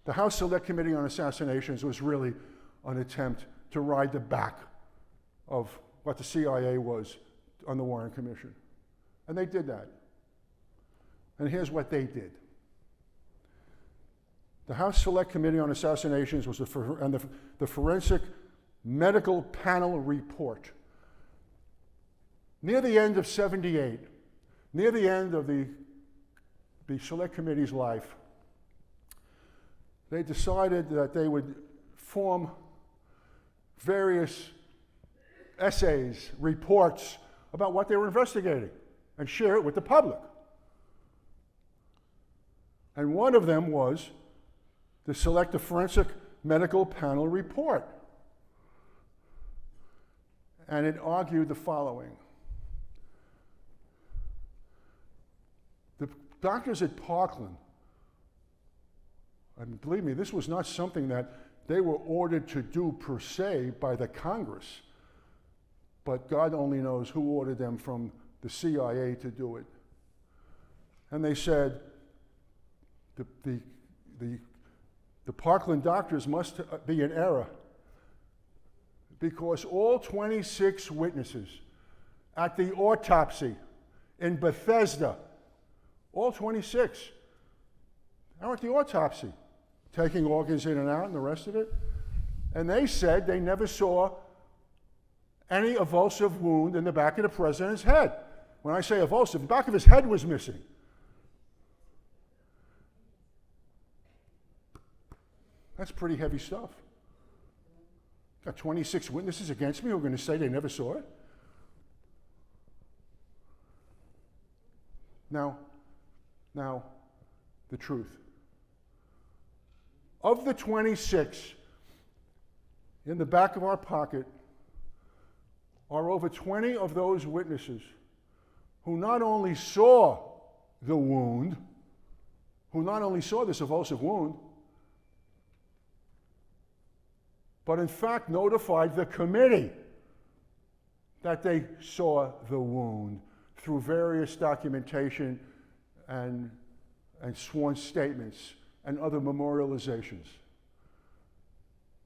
The House Select Committee on Assassinations was really an attempt to ride the back of what the CIA was on the Warren Commission. And they did that. And here's what they did. The House Select Committee on Assassinations was the Forensic Medical Panel Report. Near the end of '78, near the end of the Select Committee's life, they decided that they would form various essays, reports about what they were investigating and share it with the public. And one of them was the Selective Forensic Medical Panel Report. And it argued the following. The doctors at Parkland, and believe me, this was not something that they were ordered to do per se by the Congress, but God only knows who ordered them from the CIA to do it. And they said, the Parkland doctors must be in error because all 26 witnesses at the autopsy in Bethesda, all 26, are at the autopsy, taking organs in and out and the rest of it. And they said they never saw any evulsive wound in the back of the president's head. When I say evulsive, the back of his head was missing. That's pretty heavy stuff. Got 26 witnesses against me who are going to say they never saw it. Now, the truth. Of the 26 in the back of our pocket are over 20 of those witnesses who not only saw the wound, who not only saw this evulsive wound, but in fact notified the committee that they saw the wound through various documentation and sworn statements and other memorializations.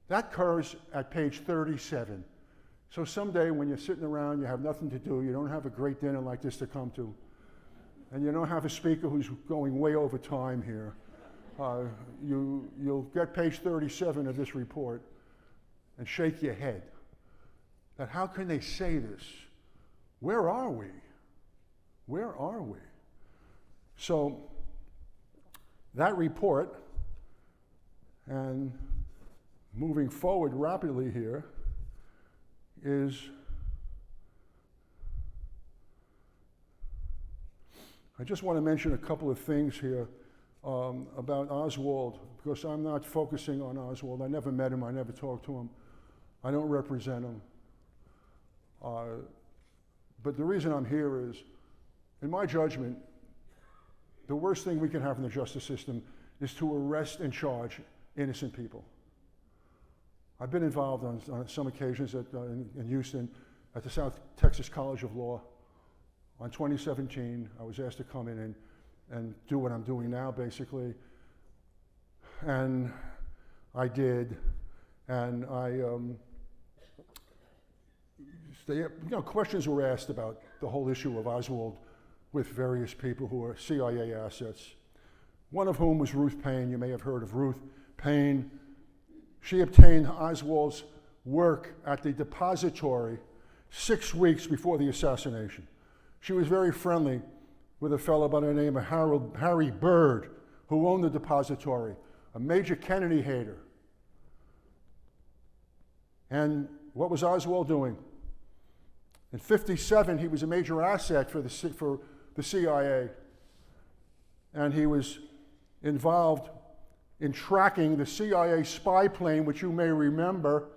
That occurs at page 37. So someday when you're sitting around, you have nothing to do, you don't have a great dinner like this to come to, and you don't have a speaker who's going way over time here, you'll get page 37 of this report and shake your head. That how can they say this? Where are we? Where are we? So that report, and moving forward rapidly here, is I just want to mention a couple of things here about Oswald, because I'm not focusing on Oswald. I never met him. I never talked to him. I don't represent him. But the reason I'm here is, in my judgment, the worst thing we can have in the justice system is to arrest and charge innocent people. I've been involved on some occasions in Houston at the South Texas College of Law. On 2017, I was asked to come in and do what I'm doing now, basically. And I did. And questions were asked about the whole issue of Oswald with various people who are CIA assets. One of whom was Ruth Paine. You may have heard of Ruth Paine. She obtained Oswald's work at the depository 6 weeks before the assassination. She was very friendly with a fellow by the name of Harry Byrd, who owned the depository, a major Kennedy hater. And what was Oswald doing? In '57, he was a major asset for the CIA, and he was involved in tracking the CIA spy plane, which you may remember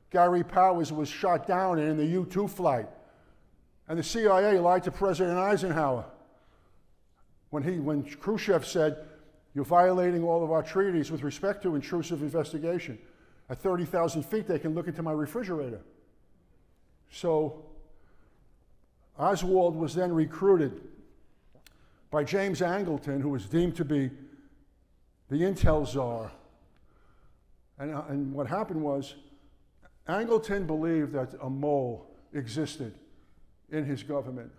Gary Powers was shot down in the U-2 flight. And the CIA lied to President Eisenhower when Khrushchev said, "You're violating all of our treaties with respect to intrusive investigation. At 30,000 feet, they can look into my refrigerator." So Oswald was then recruited by James Angleton, who was deemed to be the intel czar. And what happened was, Angleton believed that a mole existed in his government,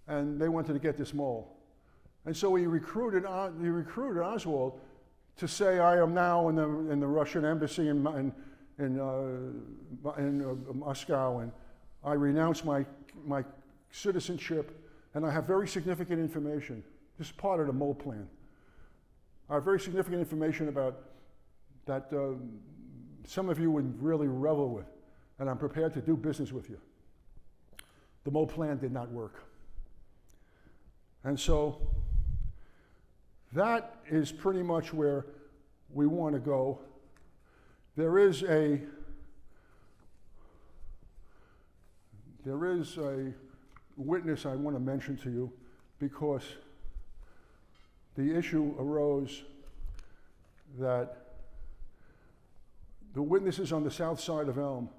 and they wanted to get this mole. And so he recruited Oswald to say, "I am now in the Russian embassy in Moscow, and I renounce my citizenship, and I have very significant information." This is part of the mole plan. I have very significant information about that some of you would really revel with, and I'm prepared to do business with you. The mole plan did not work. And so that is pretty much where we want to go. There is a witness I want to mention to you, because the issue arose that the witnesses on the south side of Elm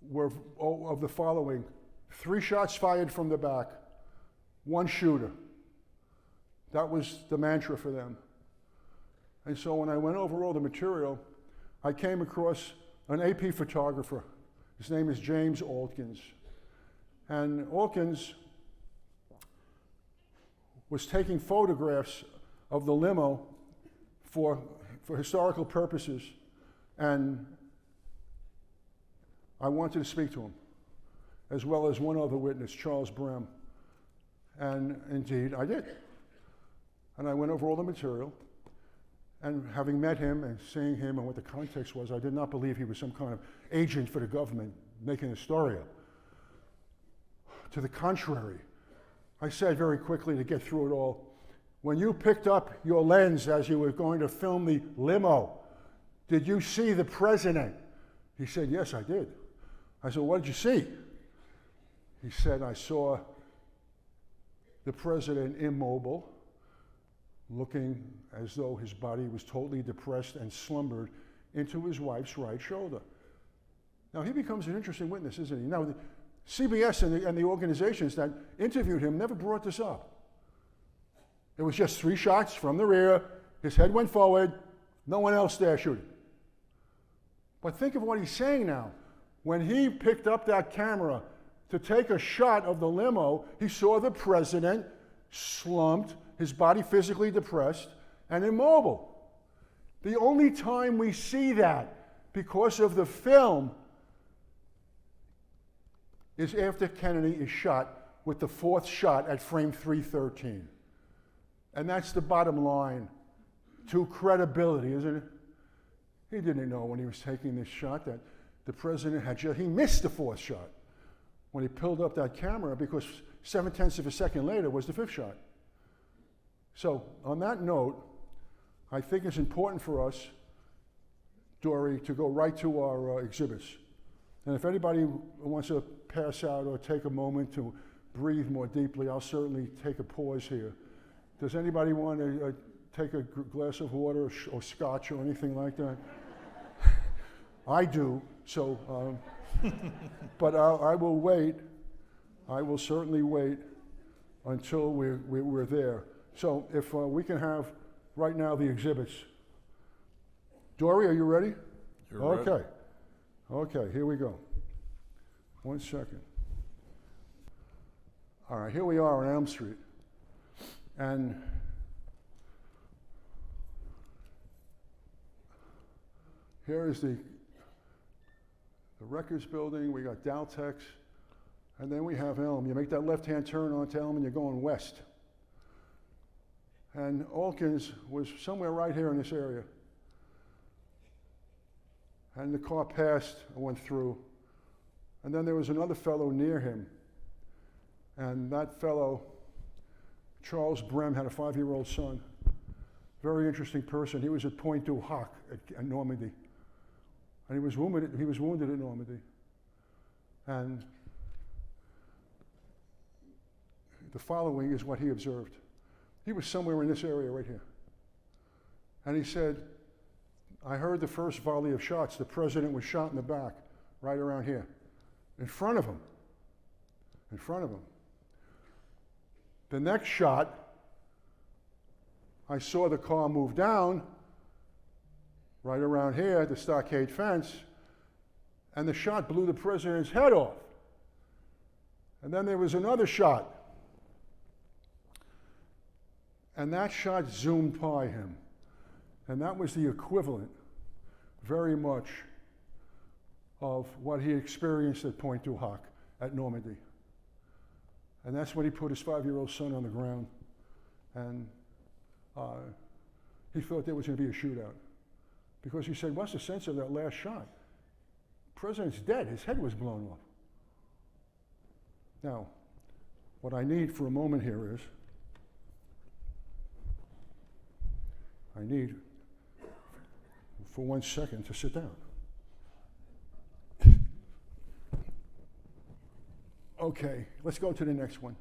were of the following: 3 shots fired from the back, 1 shooter. That was the mantra for them. And so when I went over all the material, I came across an AP photographer. His name is James Alkins. And Alkins was taking photographs of the limo for historical purposes, and I wanted to speak to him, as well as one other witness, Charles Brem. And indeed, I did. And I went over all the material, and having met him and seeing him and what the context was, I did not believe he was some kind of agent for the government making a story up. To the contrary, I said very quickly, to get through it all, "When you picked up your lens as you were going to film the limo, did you see the president?" He said, "Yes, I did." I said, "What did you see?" He said, "I saw the president immobile, looking as though his body was totally depressed and slumbered into his wife's right shoulder." Now, he becomes an interesting witness, isn't he? Now, the CBS and the organizations that interviewed him never brought this up. It was just 3 shots from the rear, his head went forward, no one else there shooting. But think of what he's saying now. When he picked up that camera to take a shot of the limo, he saw the president slumped, his body physically depressed and immobile. The only time we see that, because of the film, is after Kennedy is shot with the fourth shot at frame 313. And that's the bottom line to credibility, isn't it? He didn't know when he was taking this shot that the president had just, he missed the fourth shot when he pulled up that camera, because 0.7 of a second later was the fifth shot. So on that note, I think it's important for us, Dory, to go right to our exhibits. And if anybody wants to pass out or take a moment to breathe more deeply, I'll certainly take a pause here. Does anybody want to take a glass of water or scotch or anything like that? I do, so, but I will wait. I will certainly wait until we're there. So if we can have right now the exhibits. Dory, are you ready? You're okay. ready. Okay, here we go. 1 second. All right, here we are on Elm Street. And here is the records building. We got Daltex. And then we have Elm. You make that left-hand turn onto Elm and you're going west. And Alkins was somewhere right here in this area. And the car passed and went through. And then there was another fellow near him. And that fellow, Charles Brem, had a 5-year-old son. Very interesting person. He was at Pointe du Hoc at Normandy. And he was wounded at Normandy. And the following is what he observed. He was somewhere in this area right here. And he said, I heard the first volley of shots. The president was shot in the back, right around here, in front of him. In front of him. The next shot, I saw the car move down, right around here, the stockade fence, and the shot blew the president's head off. And then there was another shot. And that shot zoomed by him. And that was the equivalent, very much, of what he experienced at Pointe du Hoc at Normandy. And that's when he put his 5-year-old son on the ground. And he thought there was going to be a shootout. Because he said, what's the sense of that last shot? The president's dead. His head was blown off. Now, what I need for a moment here is, I need for 1 second to sit down. Okay, let's go to the next one.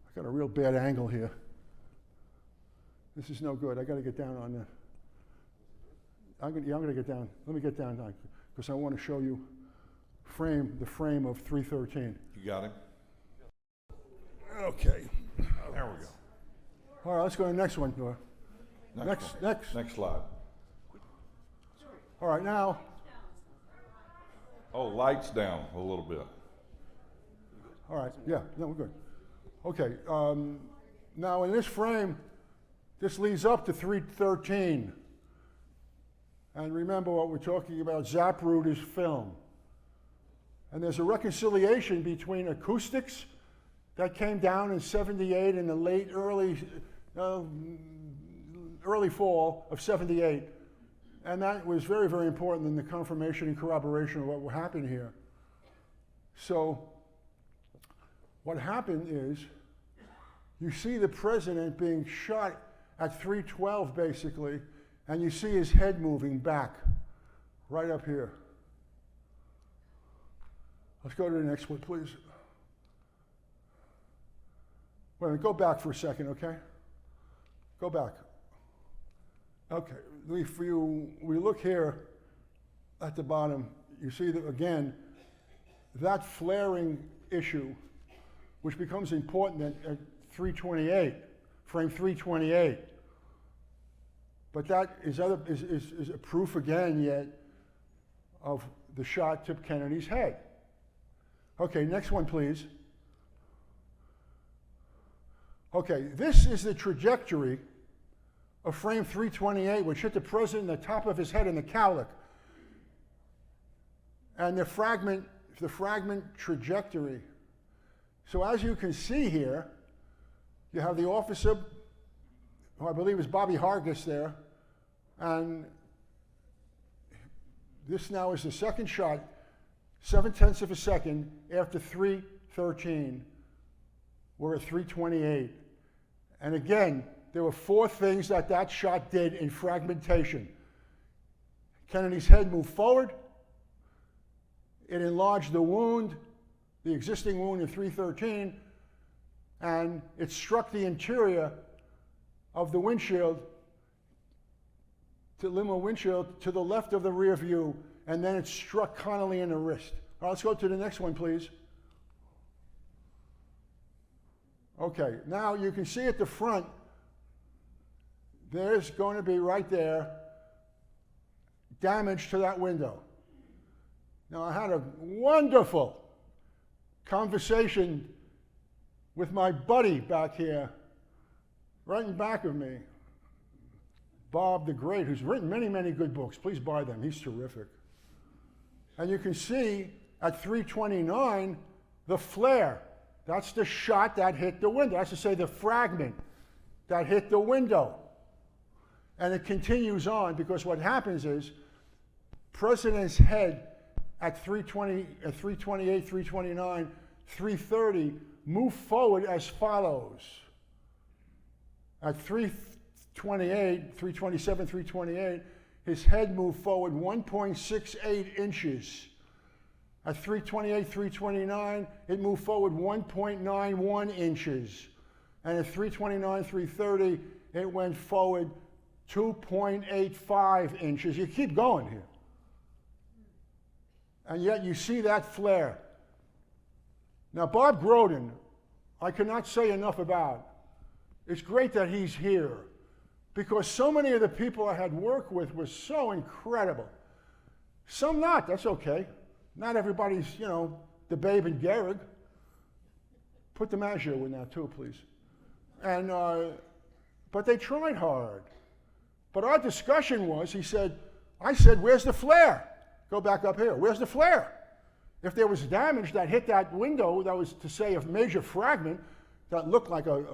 I got a real bad angle here. This is no good. I got to get down on the. I'm going to get down. Let me get down now, because I want to show you the frame of 313. You got him? Okay. There we go. All right, let's go to the next one. Next. Next slide. All right, now. Oh, lights down a little bit. All right, yeah, no, we're good. Okay, now in this frame, this leads up to 313. And remember what we're talking about, Zapruder's is film. And there's a reconciliation between acoustics that came down in 78 in the early fall of 78. And that was very, very important in the confirmation and corroboration of what happened here. So what happened is, you see the president being shot at 312 basically, and you see his head moving back, right up here. Let's go to the next one, please. Wait a minute, go back for a second, okay? Go back. Okay, if we look here at the bottom, you see that again, that flaring issue, which becomes important at 328, frame 328. But that is a proof again yet of the shot to Kennedy's head. Okay, next one, please. Okay, this is the trajectory of frame 328, which hit the president in the top of his head in the cowlick. And the fragment trajectory. So as you can see here, you have the officer, who I believe is Bobby Hargis there, and this now is the second shot, 0.7 of a second after 3:13. We're at 3:28. And again, there were 4 things that shot did in fragmentation. Kennedy's head moved forward. It enlarged the wound, the existing wound in 3:13, and it struck the interior of the windshield, the limo windshield, to the left of the rear view, and then it struck Connolly in the wrist. All right, let's go to the next one, please. Okay, now you can see at the front, there's going to be right there damage to that window. Now, I had a wonderful conversation with my buddy back here, right in back of me, Bob the Great, who's written many, many good books. Please buy them. He's terrific. And you can see at 3:29, the flare. That's the shot that hit the window. That's to say the fragment that hit the window. And it continues on because what happens is President's head at 3:28, 3:29, 3:30 move forward as follows. At 3:28, 3:27, 3:28, his head moved forward 1.68 inches. At 3:28, 3:29, it moved forward 1.91 inches. And at 3:29, 3:30, it went forward 2.85 inches. You keep going here. And yet you see that flare. Now, Bob Groden, I cannot say enough about. It's great that he's here because so many of the people I had worked with were so incredible. Some not, that's okay. Not everybody's, the Babe and Gehrig. Put the Maggio in that too, please. And, but they tried hard. But our discussion was, I said, where's the flare? Go back up here. Where's the flare? If there was damage that hit that window, that was to say a major fragment that looked like an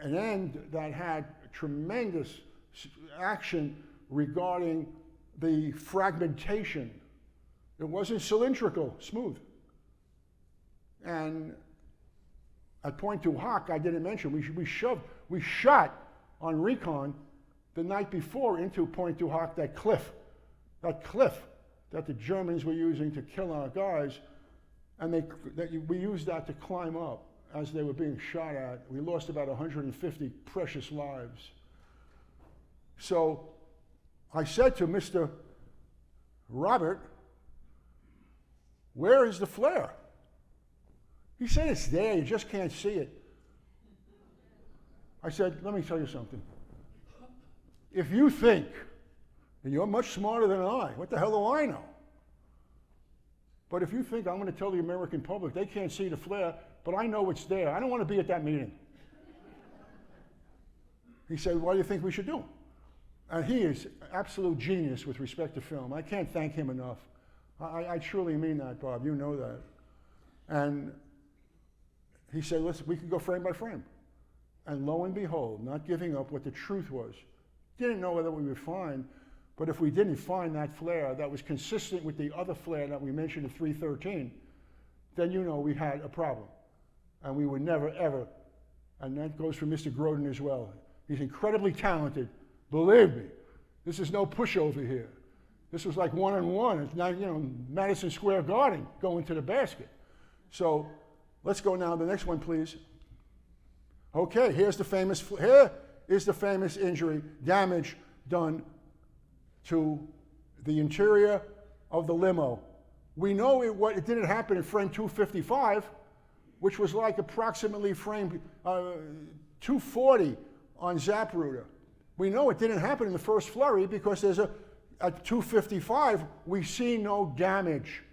end that had tremendous action regarding the fragmentation. It wasn't cylindrical, smooth. And at Point du Hoc, I didn't mention, we shot on recon the night before into Point du Hoc, that cliff that the Germans were using to kill our guys, and we used that to climb up as they were being shot at. We lost about 150 precious lives. So I said to Mr. Robert, where is the flare? He said, it's there, you just can't see it. I said, let me tell you something. If you think, and you're much smarter than I, what the hell do I know? But if you think I'm going to tell the American public they can't see the flare, but I know it's there, I don't want to be at that meeting. He said, what do you think we should do? And he is absolute genius with respect to film. I can't thank him enough. I truly mean that, Bob. You know that. And he said, listen, we can go frame by frame. And lo and behold, not giving up what the truth was. Didn't know whether we would find, but if we didn't find that flare that was consistent with the other flare that we mentioned at 3:13, then we had a problem. And we would never, ever, and that goes for Mr. Groden as well. He's incredibly talented. Believe me, this is no pushover here. This was like one-on-one. It's not, Madison Square Garden going to the basket. So let's go now to the next one, please. Okay, here is the famous injury, damage done to the interior of the limo. We know it didn't happen in frame 255, which was like approximately frame 240 on Zapruder. We know it didn't happen in the first flurry because there's at 2:55, we see no damage.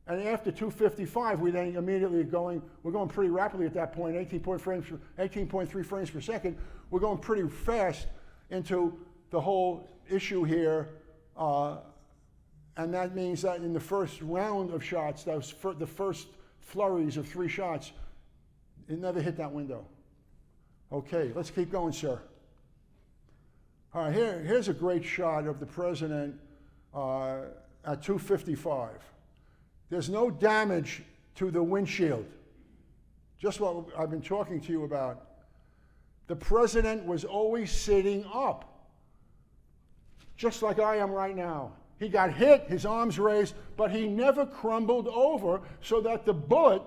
And after 2:55, we then immediately we're going pretty rapidly at that point, 18.3 frames per second. We're going pretty fast into the whole issue here. And that means that in the first round of shots, the first flurries of 3 shots, it never hit that window. Okay, let's keep going, sir. All right, here's a great shot of the president at 2:55. There's no damage to the windshield. Just what I've been talking to you about. The president was always sitting up, just like I am right now. He got hit, his arms raised, but he never crumbled over, so that the bullet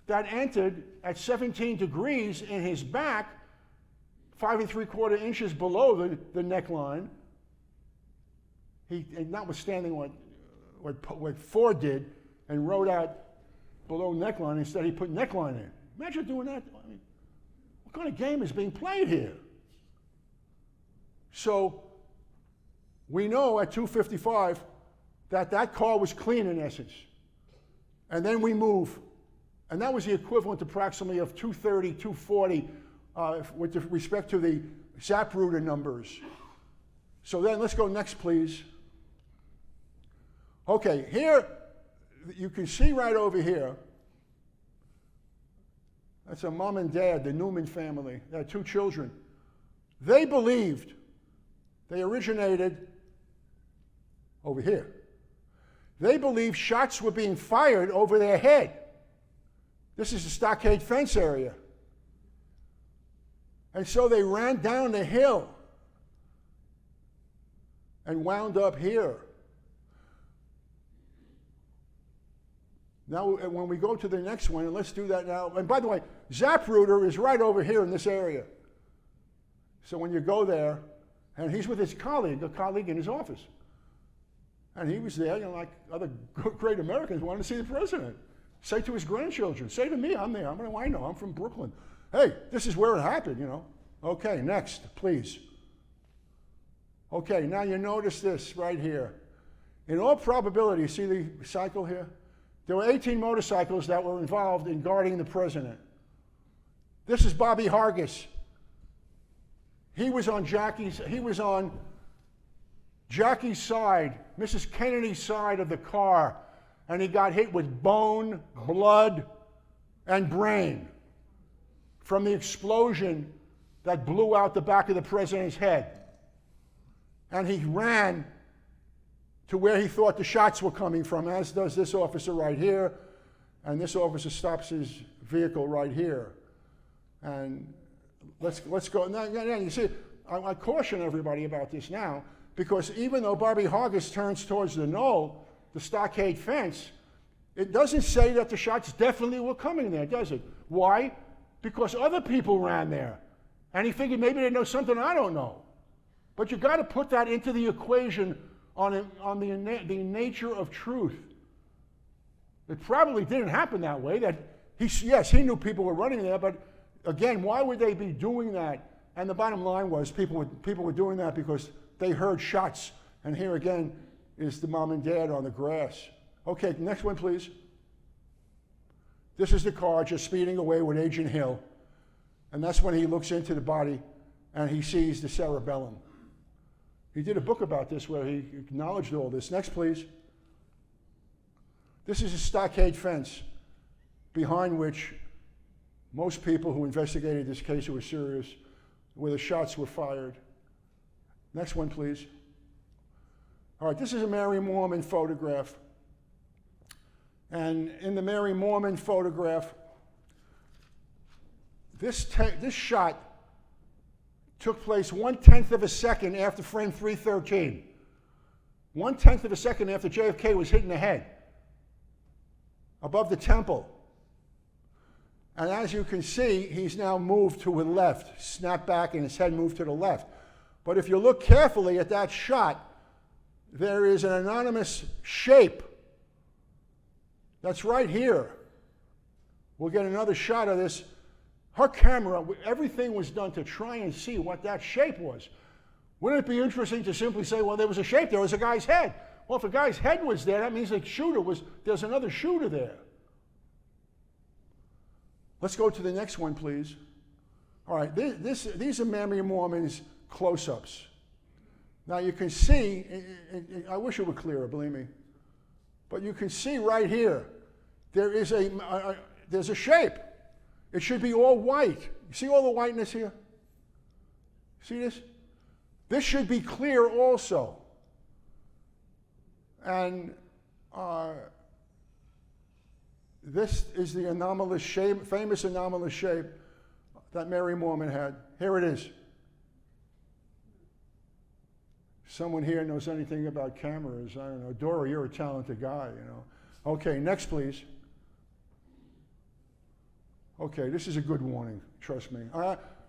that entered at 17 degrees in his back, 5 3/4 inches below the neckline, and notwithstanding what Ford did and wrote out below neckline, instead he put neckline in. Imagine doing that. I mean, what kind of game is being played here? So we know at 2:55 that car was clean in essence. And then we move. And that was the equivalent approximately of 230, 240 with respect to the Zapruder numbers. So then let's go next, please. Okay, here you can see right over here, that's a mom and dad, the Newman family. They had 2 children. They believed, they originated over here. They believed shots were being fired over their head. This is the stockade fence area. And so they ran down the hill and wound up here. Now, when we go to the next one, and let's do that now. And by the way, Zapruder is right over here in this area. So when you go there, and he's with his colleague, a colleague in his office. And he was there, like other great Americans, wanted to see the president. Say to his grandchildren, say to me, I'm there. I know, I'm from Brooklyn. Hey, this is where it happened, Okay, next, please. Okay, now you notice this right here. In all probability, see the cycle here? There were 18 motorcycles that were involved in guarding the president. This is Bobby Hargis. He was on Jackie's side, Mrs. Kennedy's side of the car, and he got hit with bone, blood, and brain from the explosion that blew out the back of the president's head. And he ran to where he thought the shots were coming from, as does this officer right here, and this officer stops his vehicle right here. And let's go. Now, you see, I caution everybody about this now, because even though Bobby Hargis turns towards the knoll, the stockade fence, it doesn't say that the shots definitely were coming there, does it? Why? Because other people ran there. And he figured maybe they know something I don't know. But you got to put that into the equation on the nature of truth. It probably didn't happen that way. Yes, he knew people were running there, but again, why would they be doing that? And the bottom line was people were doing that because they heard shots. And here again is the mom and dad on the grass. Okay, next one, please. This is the car just speeding away with Agent Hill. And that's when he looks into the body and he sees the cerebellum. He did a book about this where he acknowledged all this. Next, please. This is a stockade fence behind which most people who investigated this case who were serious, where the shots were fired. Next one, please. All right, this is a Mary Mormon photograph. And in the Mary Mormon photograph, this shot took place 1/10 of a second after frame 313. 1/10 of a second after JFK was hit in the head, above the temple. And as you can see, he's now moved to the left, snapped back and his head moved to the left. But if you look carefully at that shot, there is an anonymous shape that's right here. We'll get another shot of this. Her camera, everything was done to try and see what that shape was. Wouldn't it be interesting to simply say, well, there was a shape, there was a guy's head. Well, if a guy's head was there, that means there's another shooter there. Let's go to the next one, please. All right, these are Mary Mormon's close-ups. Now you can see, I wish it were clearer, believe me, but you can see right here, there's a shape. It should be all white. You see all the whiteness here? See this? This should be clear also. And this is the anomalous shape, famous anomalous shape that Mary Mormon had. Here it is. Someone here knows anything about cameras. I don't know. Dora, you're a talented guy, you know. Okay, next, please. Okay, this is a good warning, trust me.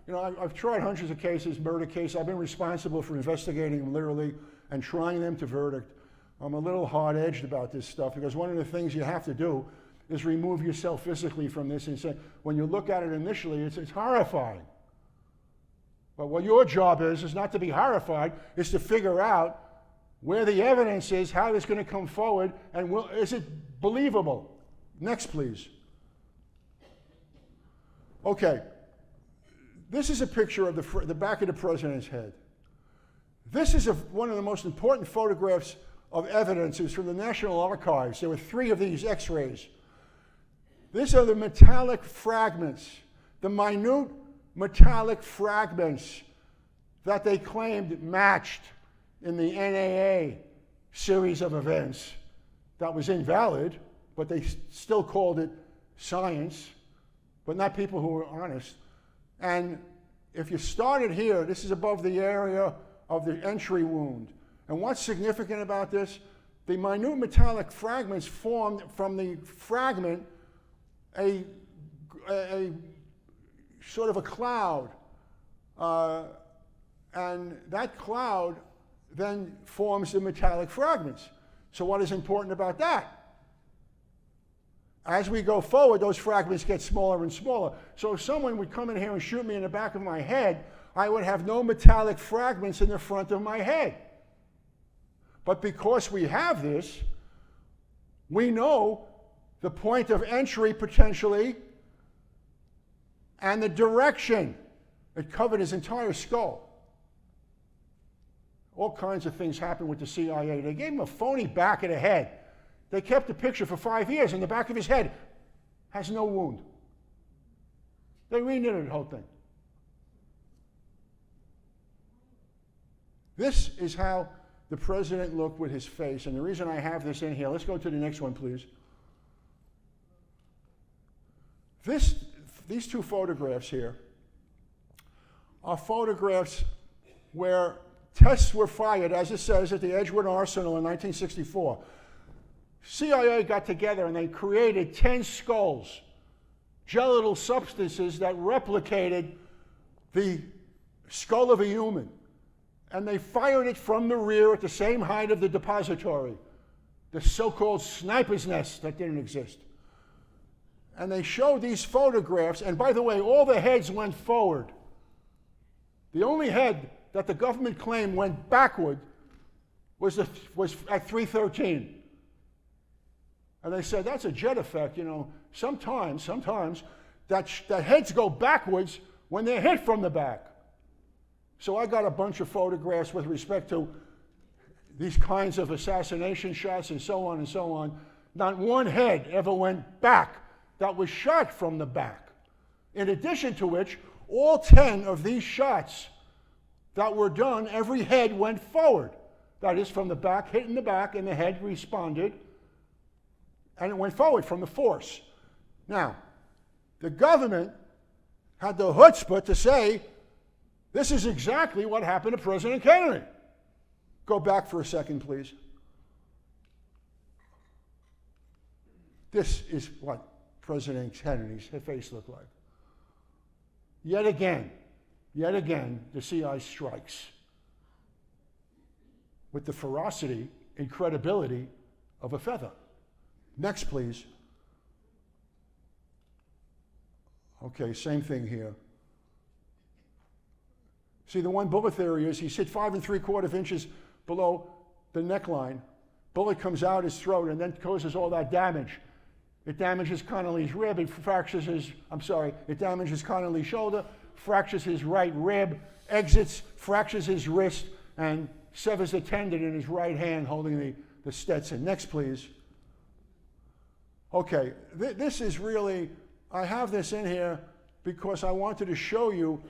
I've tried hundreds of cases, murder cases. I've been responsible for investigating them literally and trying them to verdict. I'm a little hard-edged about this stuff because one of the things you have to do is remove yourself physically from this and say, when you look at it initially, it's horrifying. But what your job is not to be horrified, is to figure out where the evidence is, how it's going to come forward, and is it believable? Next, please. Okay. This is a picture of the back of the president's head. This is one of the most important photographs of evidences from the National Archives. There were 3 of these X-rays. These are the metallic fragments, the minute metallic fragments that they claimed matched in the NAA series of events. That was invalid, but they still called it science, but not people who were honest. And if you started here, this is above the area of the entry wound. And what's significant about this? The minute metallic fragments formed from the fragment a sort of a cloud. And that cloud then forms the metallic fragments. So what is important about that? As we go forward, those fragments get smaller and smaller. So if someone would come in here and shoot me in the back of my head, I would have no metallic fragments in the front of my head. But because we have this, we know the point of entry potentially and the direction. It covered his entire skull. All kinds of things happened with the CIA. They gave him a phony back of the head. They kept the picture for 5 years, and the back of his head has no wound. They reknitted the whole thing. This is how the president looked with his face, and the reason I have this in here, let's go to the next one, please. These 2 photographs here are photographs where tests were fired, as it says, at the Edgewood Arsenal in 1964. CIA got together and they created 10 skulls, gelatinal substances that replicated the skull of a human. And they fired it from the rear at the same height of the depository, the so-called sniper's nest that didn't exist. And they showed these photographs, and by the way, all the heads went forward. The only head that the government claimed went backward was at 313. And they said, that's a jet effect, you know. Sometimes that heads go backwards when they're hit from the back. So I got a bunch of photographs with respect to these kinds of assassination shots and so on and so on. Not one head ever went back that was shot from the back. In addition to which, all 10 of these shots that were done, every head went forward. That is, from the back, hitting the back, and the head responded, and it went forward from the force. Now, the government had the chutzpah to say, this is exactly what happened to President Kennedy. Go back for a second, please. This is what President Kennedy's face looked like. Yet again, the CIA strikes with the ferocity and credibility of a feather. Next, please. Okay, same thing here. See, the one bullet theory is he's hit 5 3/4 inches below the neckline. Bullet comes out his throat and then causes all that damage. It damages Connolly's rib, it damages Connolly's shoulder, fractures his right rib, exits, fractures his wrist, and severs the tendon in his right hand holding the Stetson. Next, please. Okay, this is really, I have this in here because I wanted to show you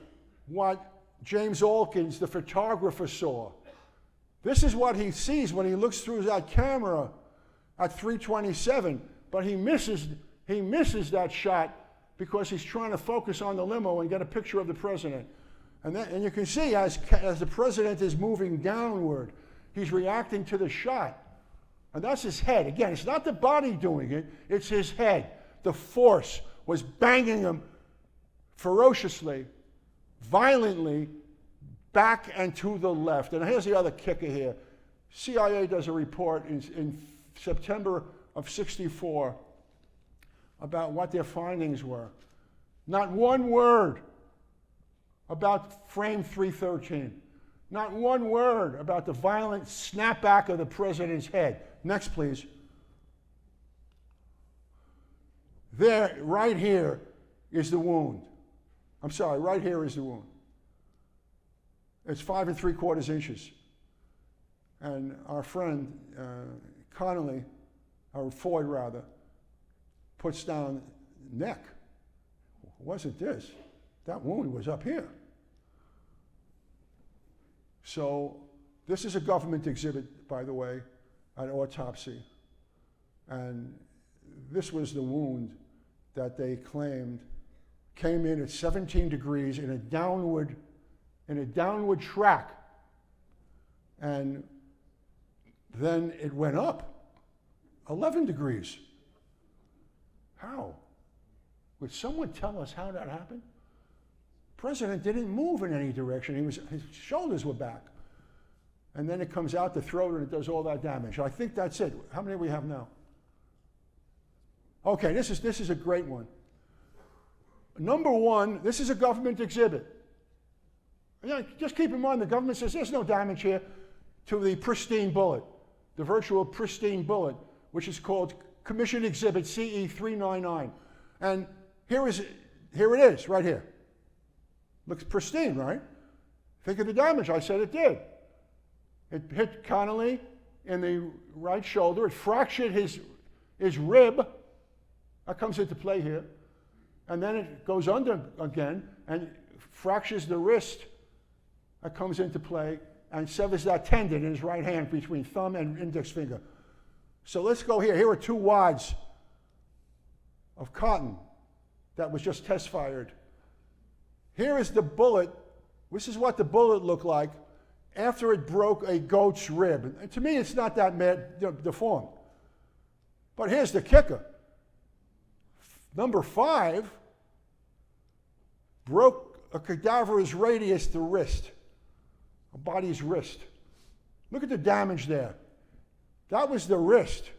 what James Alkins, the photographer, saw. This is what he sees when he looks through that camera at 3:27, but he misses that shot because he's trying to focus on the limo and get a picture of the president. And you can see as the president is moving downward, he's reacting to the shot. And that's his head. Again, it's not the body doing it, it's his head. The force was banging him ferociously, violently, back and to the left. And here's the other kicker here. CIA does a report in September of '64 about what their findings were. Not one word about frame 313. Not one word about the violent snapback of the president's head. Next, please. There, right here is the wound. I'm sorry, right here is the wound. It's 5 3/4 inches. And our friend, Connolly, or Floyd rather, puts down neck. Wasn't this? That wound was up here. So this is a government exhibit, by the way, an autopsy. And this was the wound that they claimed came in at 17 degrees in a downward track. And then it went up 11 degrees. How? Would someone tell us how that happened? President didn't move in any direction. His shoulders were back. And then it comes out the throat and it does all that damage. I think that's it. How many do we have now? Okay, this is a great one. Number one, this is a government exhibit. Just keep in mind the government says there's no damage here to the pristine bullet, the virtual pristine bullet, which is called Commission Exhibit CE 399. And here it is, right here. Looks pristine, right? Think of the damage. I said it did. It hit Connolly in the right shoulder. It fractured his rib. That comes into play here. And then it goes under again and fractures the wrist. That comes into play and severs that tendon in his right hand between thumb and index finger. So let's go here. Here are 2 wads of cotton that was just test fired. Here is the bullet. This is what the bullet looked like after it broke a goat's rib. And to me, it's not that deformed. But here's the kicker. Number 5 broke a cadaverous radius, the wrist, a body's wrist. Look at the damage there. That was the wrist.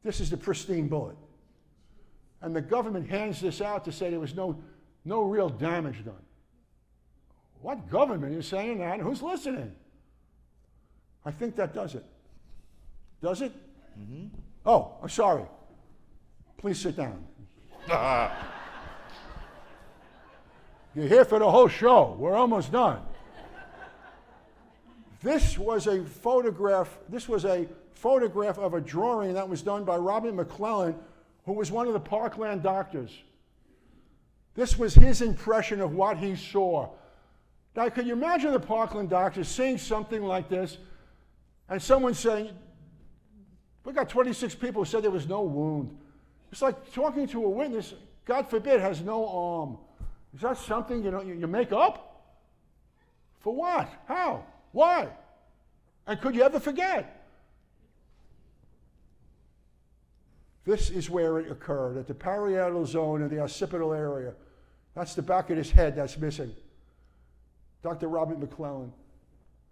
This is the pristine bullet. And the government hands this out to say there was no real damage done. What government is saying that? Who's listening? I think that does it. Does it? Mm-hmm. Oh, I'm sorry. Please sit down. You're here for the whole show. We're almost done. This was a photograph of a drawing that was done by Robert McClellan, who was one of the Parkland doctors. This was his impression of what he saw. Now, can you imagine the Parkland doctors seeing something like this and someone saying, we got 26 people who said there was no wound. It's like talking to a witness, God forbid, has no arm. Is that something you make up? For what? How? Why? And could you ever forget? This is where it occurred, at the parietal zone in the occipital area. That's the back of his head that's missing. Dr. Robert McClellan,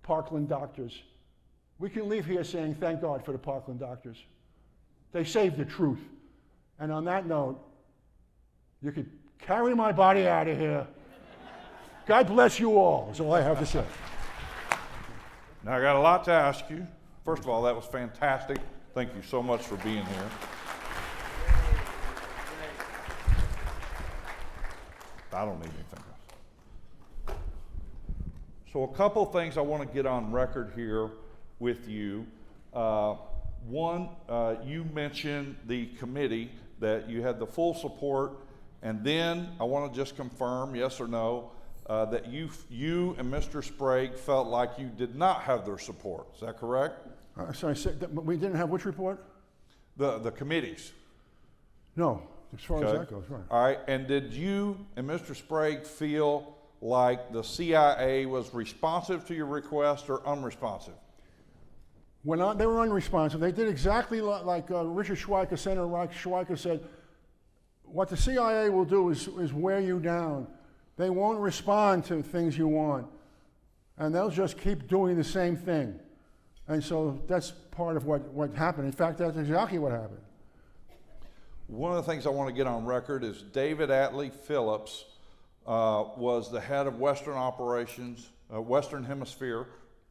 Parkland doctors. We can leave here saying thank God for the Parkland doctors. They saved the truth. And on that note, you could carry my body out of here. God bless you all, is all I have to say. Now, I got a lot to ask you. First of all, that was fantastic. Thank you so much for being here. I don't need anything else. So a couple things I want to get on record here with you. One, you mentioned the committee, that you had the full support, and then I want to just confirm, yes or no, that you and Mr. Sprague felt like you did not have their support. Is that correct? So I said that we didn't have which report? The committees. No, as far as Okay. that goes, right. All right, and did you and Mr. Sprague feel like the CIA was responsive to your request or unresponsive? They were unresponsive. They did exactly like Richard Schweiker, Senator Schweiker said, what the CIA will do is wear you down. They won't respond to things you want, and they'll just keep doing the same thing. And so that's part of what happened. In fact, that's exactly what happened. One of the things I want to get on record is David Atlee Phillips was the head of Western Operations, Western Hemisphere,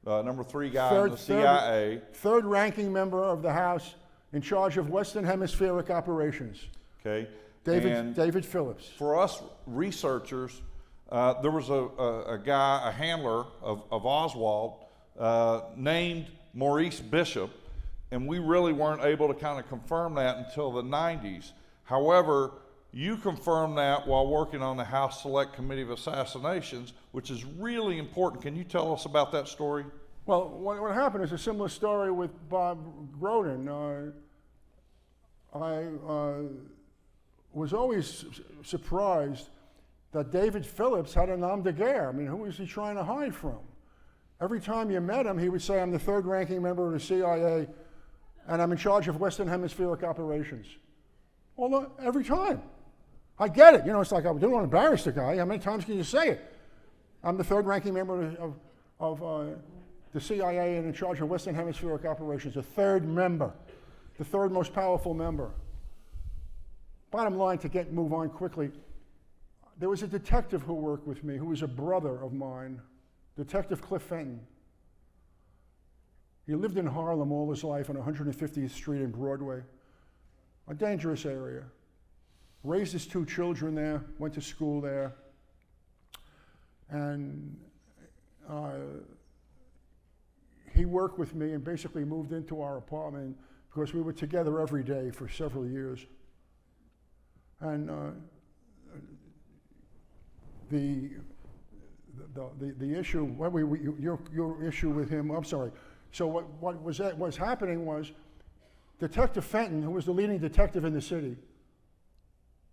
number 3 guy in the CIA. Third ranking member of the House in charge of Western Hemispheric operations. Okay. David Phillips. For us researchers, there was a guy, a handler of Oswald, named Maurice Bishop, and we really weren't able to kind of confirm that until the 90s. However, you confirmed that while working on the House Select Committee of Assassinations, which is really important. Can you tell us about that story? Well, what happened is a similar story with Bob Groden. I was always surprised that David Phillips had a nom de guerre. I mean, who was he trying to hide from? Every time you met him, he would say, I'm the third ranking member of the CIA, and I'm in charge of Western Hemispheric operations. Well, every time. I get it. You know, it's like I don't want to embarrass the guy. How many times can you say it? I'm the third ranking member of the CIA and in charge of Western Hemispheric operations, the third member, the third most powerful member. Bottom line, to move on quickly, there was a detective who worked with me who was a brother of mine, Detective Cliff Fenton. He lived in Harlem all his life on 150th Street and Broadway, a dangerous area. Raised his 2 children there, went to school there, and he worked with me and basically moved into our apartment because we were together every day for several years. And the issue, your issue with him, I'm sorry. So what was happening was Detective Fenton, who was the leading detective in the city,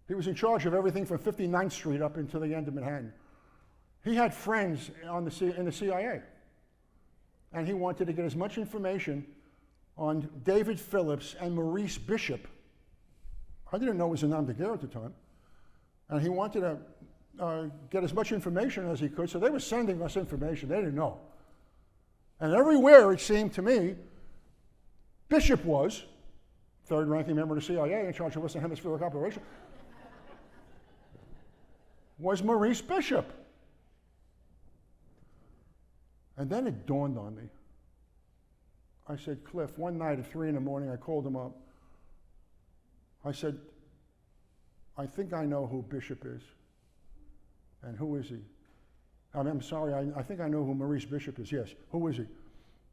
he was in charge of everything from 59th Street up into the end of Manhattan. He had friends in the CIA, and he wanted to get as much information on David Phillips and Maurice Bishop. I didn't know it was a nom de guerre at the time. And he wanted to get as much information as he could, so they were sending us information. They didn't know. And everywhere, it seemed to me, Bishop was, third ranking member of the CIA in charge of Western Hemispheric operations, was Maurice Bishop. And then it dawned on me. I said, Cliff, one night at 3 in the morning, I called him up. I said, I think I know who Bishop is. And who is he? I'm sorry, I think I know who Maurice Bishop is. Yes, who is he?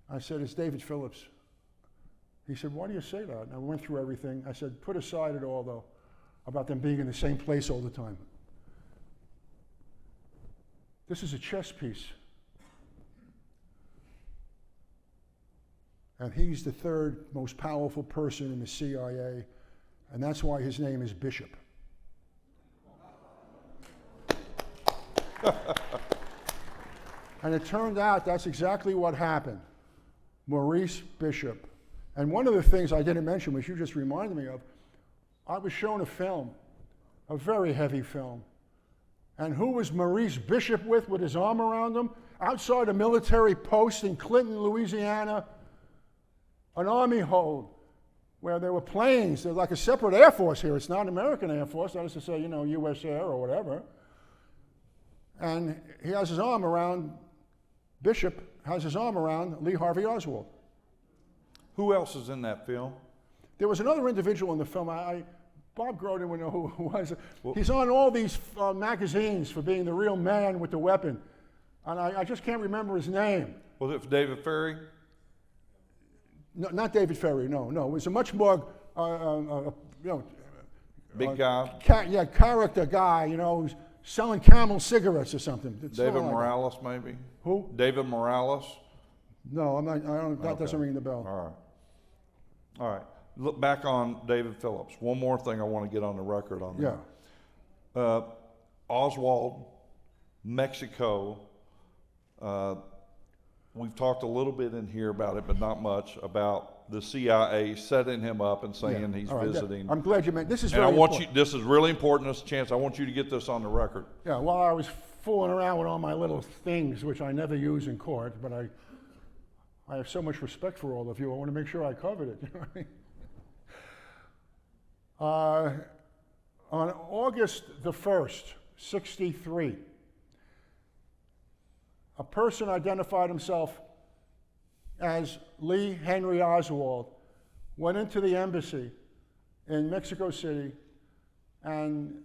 I said, it's David Phillips. He said, why do you say that? And I went through everything. I said, put aside it all, though, about them being in the same place all the time. This is a chess piece. And he's the third most powerful person in the CIA, and that's why his name is Bishop. And it turned out that's exactly what happened. Maurice Bishop. And one of the things I didn't mention, which you just reminded me of, I was shown a film, a very heavy film. And who was Maurice Bishop with his arm around him? Outside a military post in Clinton, Louisiana, an army hold where there were planes. There's like a separate Air Force here. It's not an American Air Force. That is to say, you know, U.S. Air or whatever. And he has his arm around, Bishop has his arm around Lee Harvey Oswald. Who else is in that film? There was another individual in the film, Bob Groden would know who it was. He's on all these magazines for being the real man with the weapon. And I just can't remember his name. Was it David Ferry? No, not David Ferry, no. It was a much more, Big guy? Character guy, who's selling Camel cigarettes or something. It's David something like Morales, maybe? that. Who? David Morales? No, I'm not. That Okay. doesn't ring the bell. All right. Look back on David Phillips. One more thing I want to get on the record on that. Yeah. Oswald, Mexico. We've talked a little bit in here about it, but not much, about the CIA setting him up and saying he's All right, visiting. I'm glad you mentioned this. Is And very I want important. you, this is really important, this chance. I want you to get this on the record. Yeah, while I was fooling around with all my little things, which I never use in court, but I have so much respect for all of you. I want to make sure I covered it. You know what I mean? On August the 1st, 1963, a person identified himself as Lee Henry Oswald went into the embassy in Mexico City and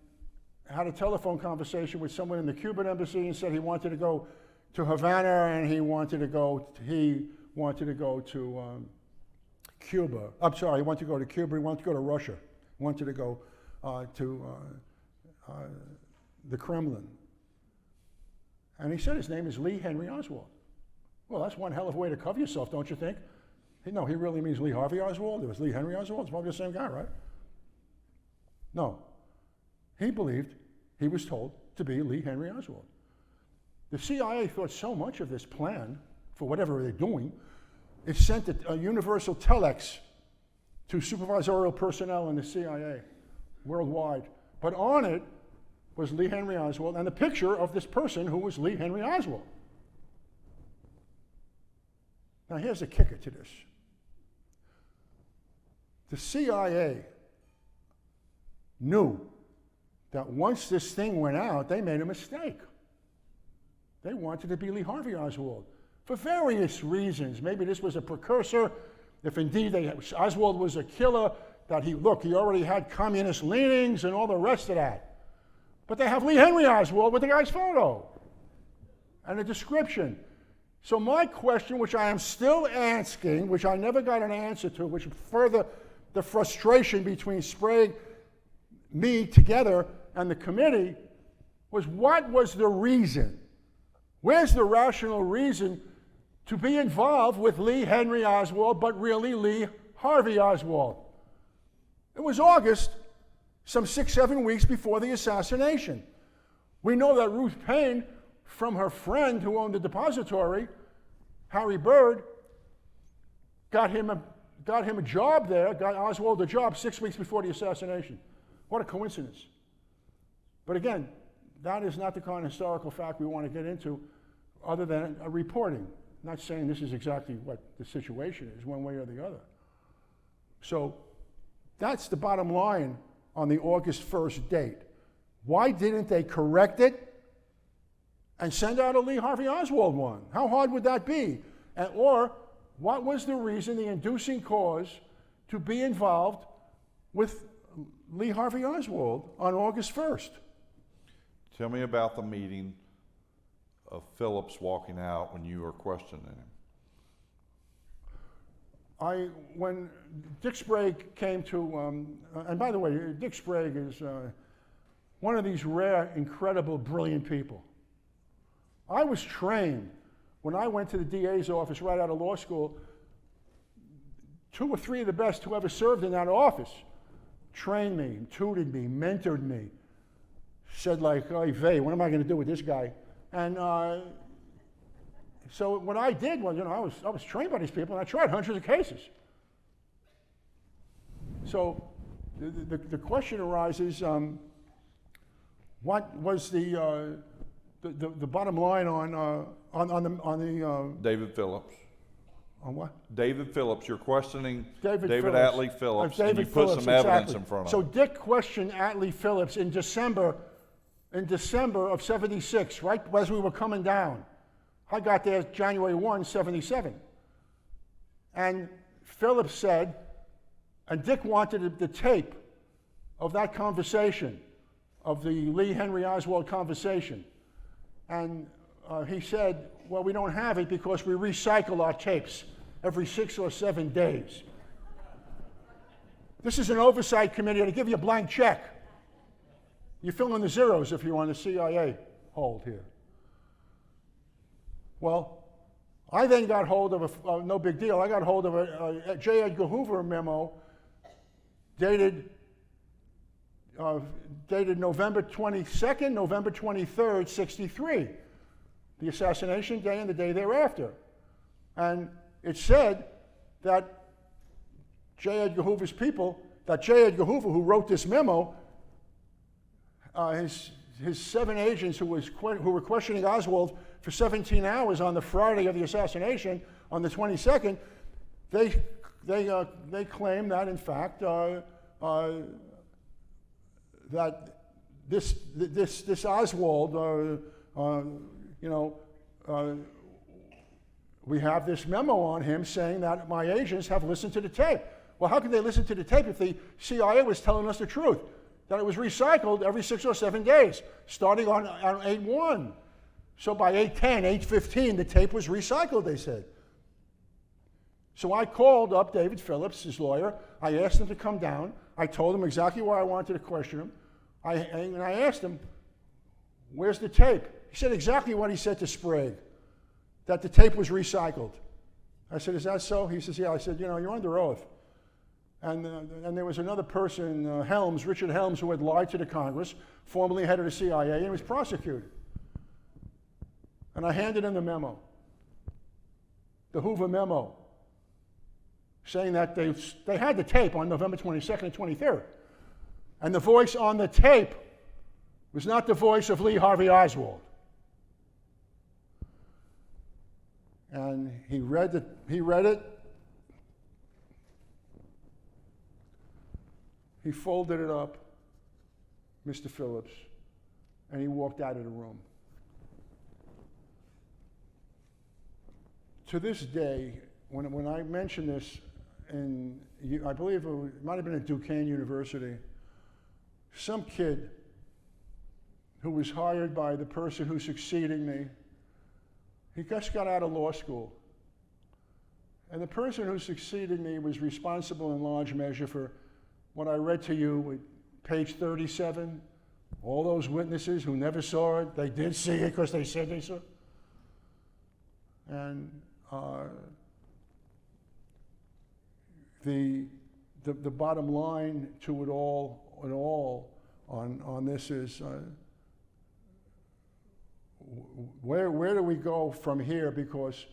had a telephone conversation with someone in the Cuban embassy and said he wanted to go to Havana and he wanted to go to Cuba. I'm sorry, he wanted to go to Cuba, he wanted to go to Russia, he wanted to go to the Kremlin. And he said his name is Lee Henry Oswald. Well, that's one hell of a way to cover yourself, don't you think? No, he really means Lee Harvey Oswald. It was Lee Henry Oswald. It's probably the same guy, right? No. He believed he was told to be Lee Henry Oswald. The CIA thought so much of this plan for whatever they're doing, it sent a universal telex to supervisorial personnel in the CIA worldwide. But on it was Lee Henry Oswald and the picture of this person who was Lee Henry Oswald. Now here's the kicker to this. The CIA knew that once this thing went out, they made a mistake. They wanted to be Lee Harvey Oswald for various reasons. Maybe this was a precursor. If indeed Oswald was a killer, that he already had communist leanings and all the rest of that. But they have Lee Henry Oswald with the guy's photo and a description. So my question, which I am still asking, which I never got an answer to, which further the frustration between Sprague, me together, and the committee, was what was the reason? Where's the rational reason to be involved with Lee Henry Oswald, but really Lee Harvey Oswald? It was August, some 6-7 weeks before the assassination. We know that Ruth Payne, from her friend who owned the depository, Harry Bird, got him a job there, got Oswald a job 6 weeks before the assassination. What a coincidence. But again, that is not the kind of historical fact we want to get into other than a reporting. Not saying this is exactly what the situation is, one way or the other. So that's the bottom line on the August 1st date. Why didn't they correct it and send out a Lee Harvey Oswald one? How hard would that be? Or what was the reason, the inducing cause, to be involved with Lee Harvey Oswald on August 1st? Tell me about the meeting of Phillips walking out when you were questioning him. When Dick Sprague came to, and by the way, Dick Sprague is one of these rare, incredible, brilliant people. I was trained when I went to the DA's office right out of law school. 2 or 3 of the best who ever served in that office trained me, tutored me, mentored me, said like, "Oy vey, what am I going to do with this guy?" And so what I did was, I was trained by these people, and I tried hundreds of cases. So the question arises: what was the bottom line on the David Phillips. on what? David Phillips. You're questioning David David Phillips. Atlee Phillips, David and you put Phillips, some evidence exactly. in front of So him. Dick questioned Atlee Phillips in December in December of 76, right as we were coming down. I got there January 1, 77. And Phillips said, and Dick wanted the tape of that conversation, of the Lee Henry Oswald conversation. And he said, well, we don't have it because we recycle our tapes every 6 or 7 days. This is an oversight committee to give you a blank check. You fill in the zeros if you're on the CIA hold here. Well, I then got hold of no big deal, I got hold of a J. Edgar Hoover memo dated November 22nd, November 23rd, 63, the assassination day and the day thereafter. And it said that J. Edgar Hoover's people, that J. Edgar Hoover, who wrote this memo, his 7 agents who were questioning Oswald for 17 hours on the Friday of the assassination, on the 22nd, they claim that in fact that this Oswald, we have this memo on him saying that my agents have listened to the tape. Well, how could they listen to the tape if the CIA was telling us the truth? That it was recycled every 6 or 7 days, starting on 8/1. So by 8/10, 8/15, the tape was recycled, they said. So I called up David Phillips, his lawyer. I asked him to come down. I told him exactly why I wanted to question him. And I asked him, where's the tape? He said exactly what he said to Sprague, that the tape was recycled. I said, is that so? He says, yeah. I said, you're under oath. And there was another person, Helms, Richard Helms, who had lied to the Congress, formerly head of the CIA, and was prosecuted. And I handed him the memo, the Hoover memo, saying that they had the tape on November 22nd and 23rd. And the voice on the tape was not the voice of Lee Harvey Oswald. And he read it. He folded it up, Mr. Phillips, and he walked out of the room. To this day, when I mention this, I believe it might have been at Duquesne University, some kid who was hired by the person who succeeded me, he just got out of law school. And the person who succeeded me was responsible in large measure for what I read to you with page 37, all those witnesses who never saw it, they did see it because they said they saw it. And the bottom line to it all on this is where do we go from here? Because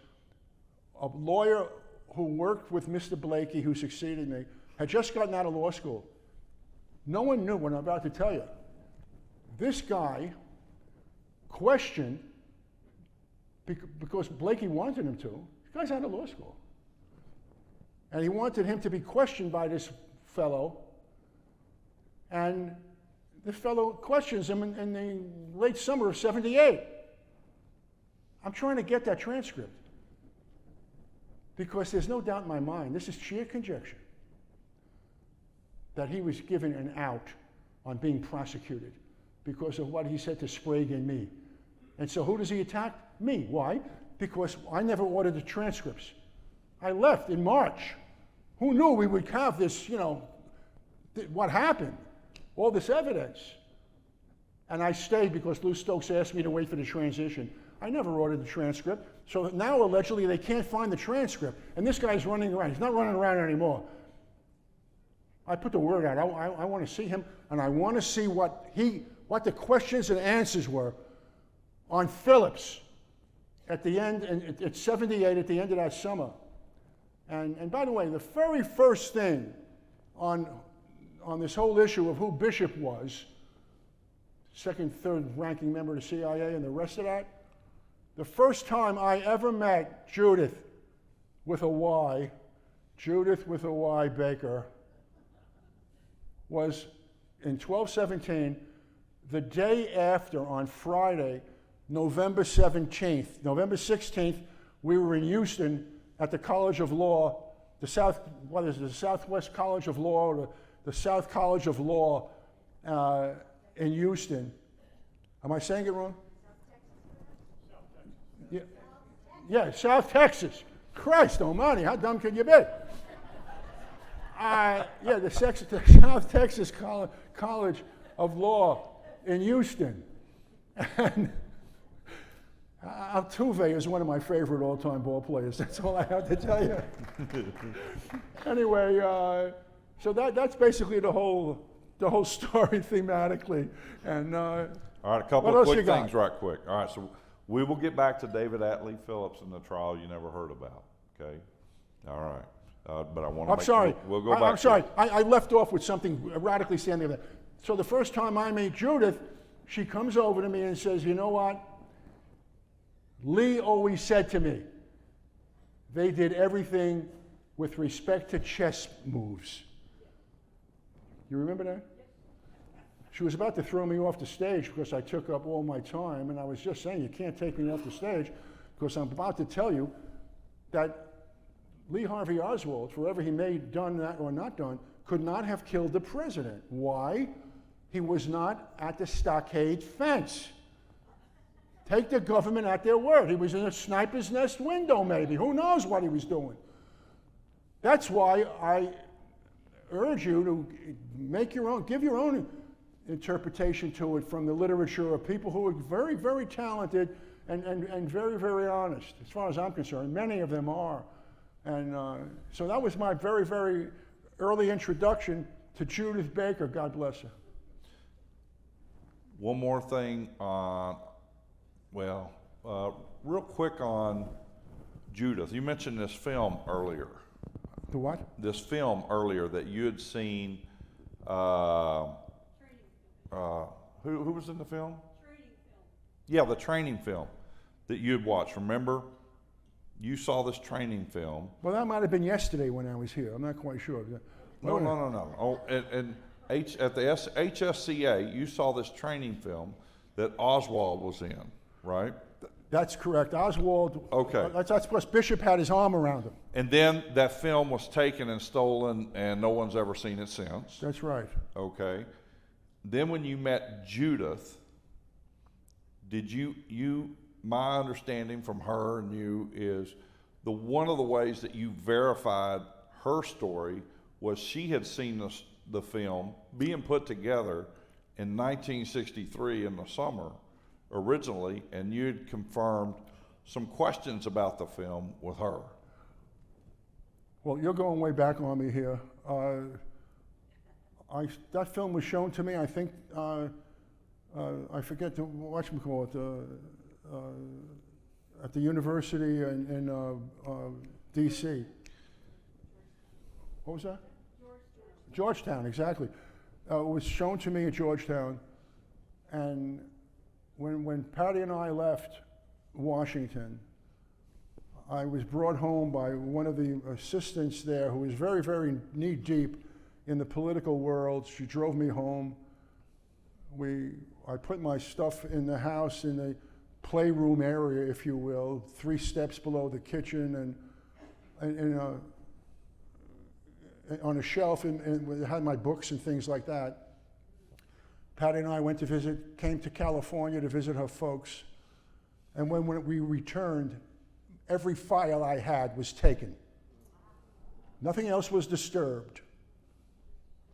a lawyer who worked with Mr. Blakey, who succeeded me, had just gotten out of law school. No one knew what I'm about to tell you. This guy questioned, because Blakey wanted him to, this guy's out of law school. And he wanted him to be questioned by this fellow. And the fellow questions him in the late summer of 78. I'm trying to get that transcript. Because there's no doubt in my mind, this is sheer conjecture, that he was given an out on being prosecuted because of what he said to Sprague and me. And so who does he attack? Me. Why? Because I never ordered the transcripts. I left in March. Who knew we would have this, what happened, all this evidence. And I stayed because Lou Stokes asked me to wait for the transition. I never ordered the transcript. So now allegedly they can't find the transcript. And this guy's running around. He's not running around anymore. I put the word out. I want to see him, and I want to see what the questions and answers were on Phillips at the end, and at 78 at the end of that summer. And by the way, the very first thing on this whole issue of who Bishop was, second, third ranking member of the CIA and the rest of that, the first time I ever met Judith with a Y Baker, was in 12/17, the day after, on Friday, November 17th, November 16th, we were in Houston at the College of Law, the Southwest College of Law, or the South College of Law in Houston. Am I saying it wrong? Yeah, yeah, South Texas. Christ almighty, how dumb can you be? Yeah, the South Texas College of Law in Houston. And Altuve is one of my favorite all-time ball players. That's all I have to tell you. Anyway, so that's basically the whole story thematically. And all right, a couple of quick things right quick. All right, so we will get back to David Atlee Phillips and the trial you never heard about, okay? All right. But I want to I'm sorry. We'll go back. I'm sorry. I left off with something radically standing there. So the first time I meet Judith, she comes over to me and says, you know what? Lee always said to me, they did everything with respect to chess moves. You remember that? She was about to throw me off the stage because I took up all my time, and I was just saying, you can't take me off the stage because I'm about to tell you that Lee Harvey Oswald, whatever he may have done that or not done, could not have killed the president. Why? He was not at the stockade fence. Take the government at their word. He was in a sniper's nest window, maybe. Who knows what he was doing? That's why I urge you to give your own interpretation to it from the literature of people who are very, very talented and very, very honest, as far as I'm concerned. Many of them are. And so that was my very, very early introduction to Judith Baker, God bless her. One more thing on, real quick on Judith. You mentioned this film earlier. The what? This film earlier that you had seen. Who was in the film? Training film. Yeah, the training film that you had watched. Remember? You saw this training film. Well, that might have been yesterday when I was here. I'm not quite sure. No. Oh, and at the HSCA, you saw this training film that Oswald was in, right? That's correct. Oswald. Okay. That's because Bishop had his arm around him. And then that film was taken and stolen, and no one's ever seen it since. That's right. Okay. Then when you met Judith, did you my understanding from her and you is one of the ways that you verified her story was she had seen the film being put together in 1963 in the summer originally, and you'd confirmed some questions about the film with her. Well, you're going way back on me here. That film was shown to me, I think, I forget whatchamacallit, at the university in D.C. What was that? Georgetown, exactly. It was shown to me at Georgetown, and when Patty and I left Washington, I was brought home by one of the assistants there who was very, very knee-deep in the political world. She drove me home. I put my stuff in the house in the playroom area, if you will, 3 steps below the kitchen, and on a shelf, and had my books and things like that. Patty and I came to California to visit her folks, and when we returned, every file I had was taken. Nothing else was disturbed.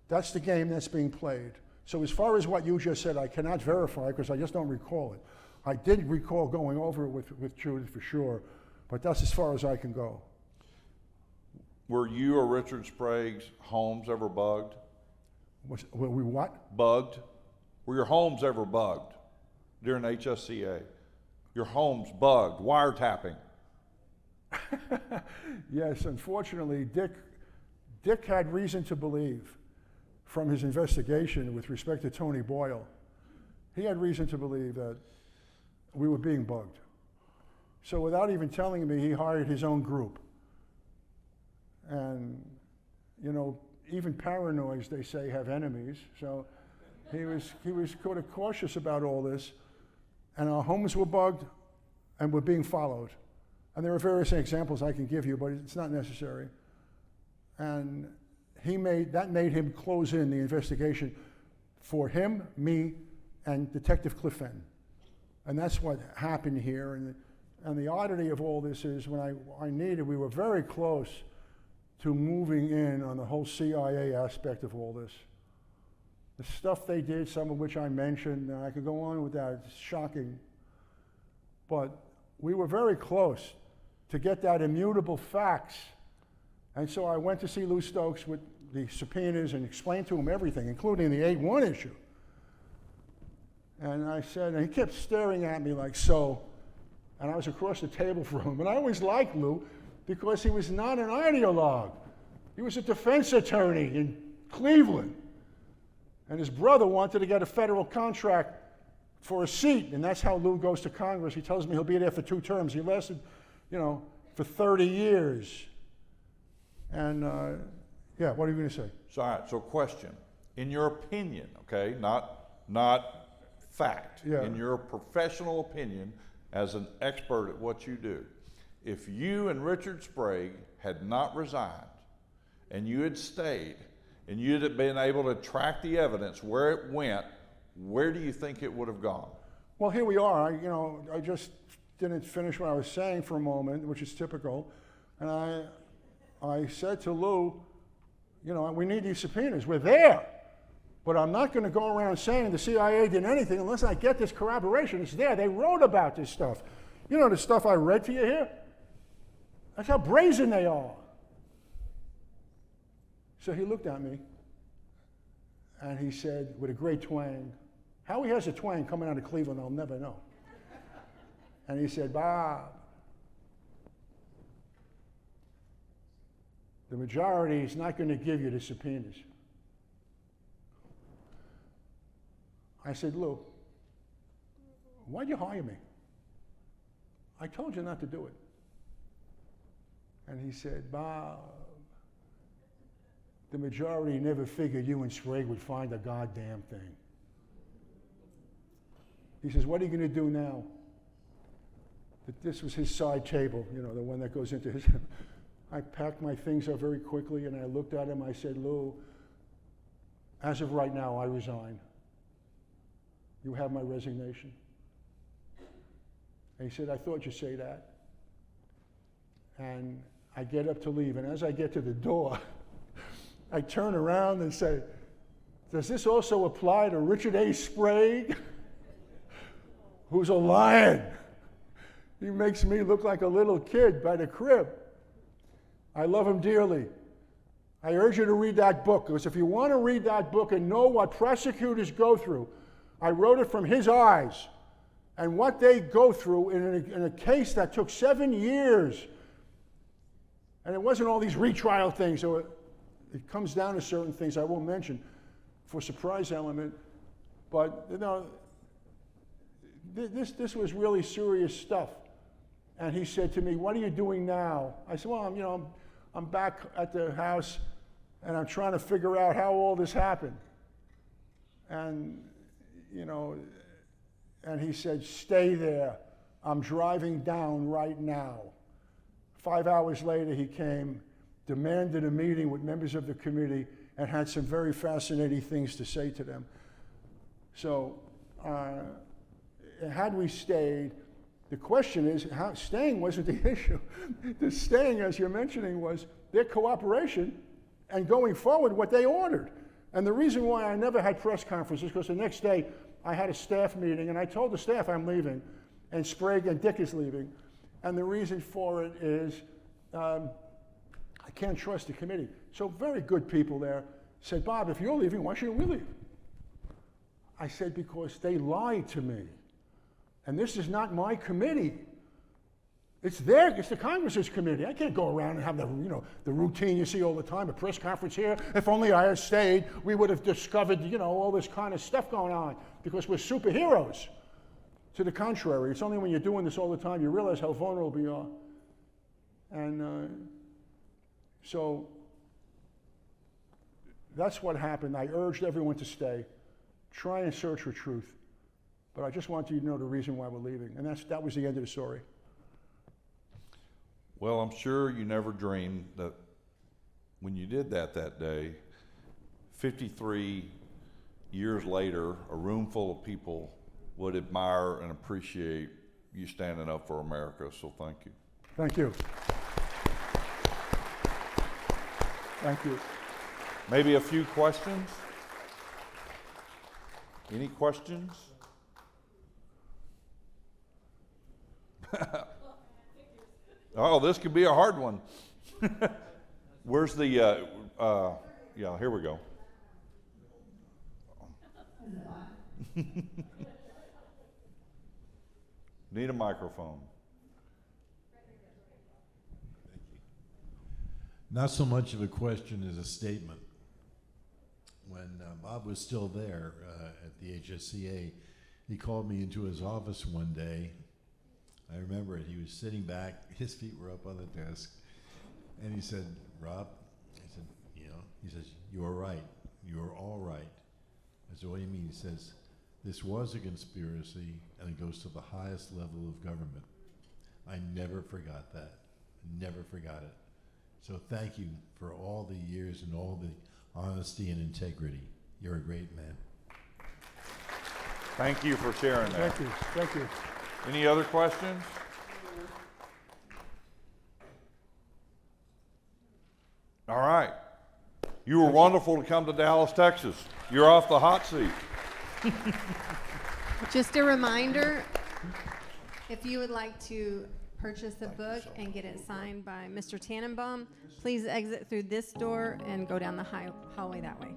That's the game that's being played. So as far as what you just said, I cannot verify because I just don't recall it. I did recall going over it with Judith for sure, but that's as far as I can go. Were you or Richard Sprague's homes ever bugged? Were we what? Bugged? Were your homes ever bugged during HSCA? Your homes bugged, wiretapping? Yes, unfortunately, Dick had reason to believe from his investigation with respect to Tony Boyle. He had reason to believe that we were being bugged. So without even telling me, he hired his own group. And, even paranoids, they say, have enemies. So He was kind of cautious about all this, and our homes were bugged, and were being followed. And there are various examples I can give you, but it's not necessary. And that made him close in the investigation for him, me, and Detective Cliff Fenton. And that's what happened here. And the oddity of all this is when we were very close to moving in on the whole CIA aspect of all this. The stuff they did, some of which I mentioned, and I could go on with that, it's shocking. But we were very close to get that immutable facts. And so I went to see Lou Stokes with the subpoenas and explained to him everything, including the 8-1 issue. And I said, and he kept staring at me like so, and I was across the table from him. And I always liked Lou because he was not an ideologue. He was a defense attorney in Cleveland. And his brother wanted to get a federal contract for a seat, and that's how Lou goes to Congress. He tells me he'll be there for 2 terms. He lasted, for 30 years. And yeah, what are you going to say? So, all right, so question. In your opinion, okay, not fact, Yeah. in your professional opinion as an expert at what you do, if you and Richard Sprague had not resigned and you had stayed and you'd have been able to track the evidence where it went, where do you think it would have gone? Well, here we are. I just didn't finish what I was saying for a moment, which is typical. And I said to Lou, we need these subpoenas. We're there. But I'm not going to go around saying the CIA did anything unless I get this corroboration. It's there. They wrote about this stuff. You know the stuff I read to you here? That's how brazen they are. So he looked at me and he said, with a great twang, how he has a twang coming out of Cleveland, I'll never know. And he said, Bob, the majority is not going to give you the subpoenas. I said, Lou, why'd you hire me? I told you not to do it. And he said, Bob, the majority never figured you and Sprague would find a goddamn thing. He says, what are you going to do now? This was his side table, the one that goes into his. I packed my things up very quickly and I looked at him. I said, Lou, as of right now, I resign. You have my resignation. And he said, I thought you'd say that. And I get up to leave, and as I get to the door, I turn around and say, does this also apply to Richard A. Sprague, who's a lion? He makes me look like a little kid by the crib. I love him dearly. I urge you to read that book, because if you want to read that book and know what prosecutors go through, I wrote it from his eyes, and what they go through in a case that took 7 years. And it wasn't all these retrial things, so it comes down to certain things I won't mention for surprise element, but this was really serious stuff. And he said to me, what are you doing now? I said, well, I'm back at the house and I'm trying to figure out how all this happened. And, and he said, stay there. I'm driving down right now. 5 hours later, he came, demanded a meeting with members of the committee, and had some very fascinating things to say to them. So, had we stayed, the question is, staying wasn't the issue. The staying, as you're mentioning, was their cooperation and going forward what they ordered. And the reason why I never had press conferences, because the next day I had a staff meeting, and I told the staff I'm leaving, and Sprague and Dick is leaving. And the reason for it is I can't trust the committee. So very good people there said, Bob, if you're leaving, why shouldn't we leave? I said, because they lied to me. And this is not my committee. It's the Congress's committee. I can't go around and have the routine you see all the time, a press conference here. If only I had stayed, we would have discovered, all this kind of stuff going on, because we're superheroes. To the contrary, it's only when you're doing this all the time you realize how vulnerable you are. And so that's what happened. I urged everyone to stay. try and search for truth. But I just want you to know the reason why we're leaving. And that was the end of the story. Well, I'm sure you never dreamed that when you did that day, 53 years later, a room full of people would admire and appreciate you standing up for America. So thank you. Thank you. Thank you. Maybe a few questions? Any questions? Oh, this could be a hard one. Where's the, yeah, here we go. Need a microphone. Not so much of a question as a statement. When Bob was still there at the HSCA, he called me into his office one day. I remember it. He was sitting back, his feet were up on the desk, and he said, "Rob," I said, he says, "You're right. You're all right." I said, "What do you mean?" He says, "This was a conspiracy, and it goes to the highest level of government." I never forgot that. Never forgot it. So thank you for all the years and all the honesty and integrity. You're a great man. Thank you for sharing that. Thank you. Thank you. Any other questions? All right. You were wonderful to come to Dallas, Texas. You're off the hot seat. Just a reminder, if you would like to purchase the book and get it signed by Mr. Tannenbaum, please exit through this door and go down the hallway that way.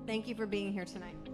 Thank you for being here tonight.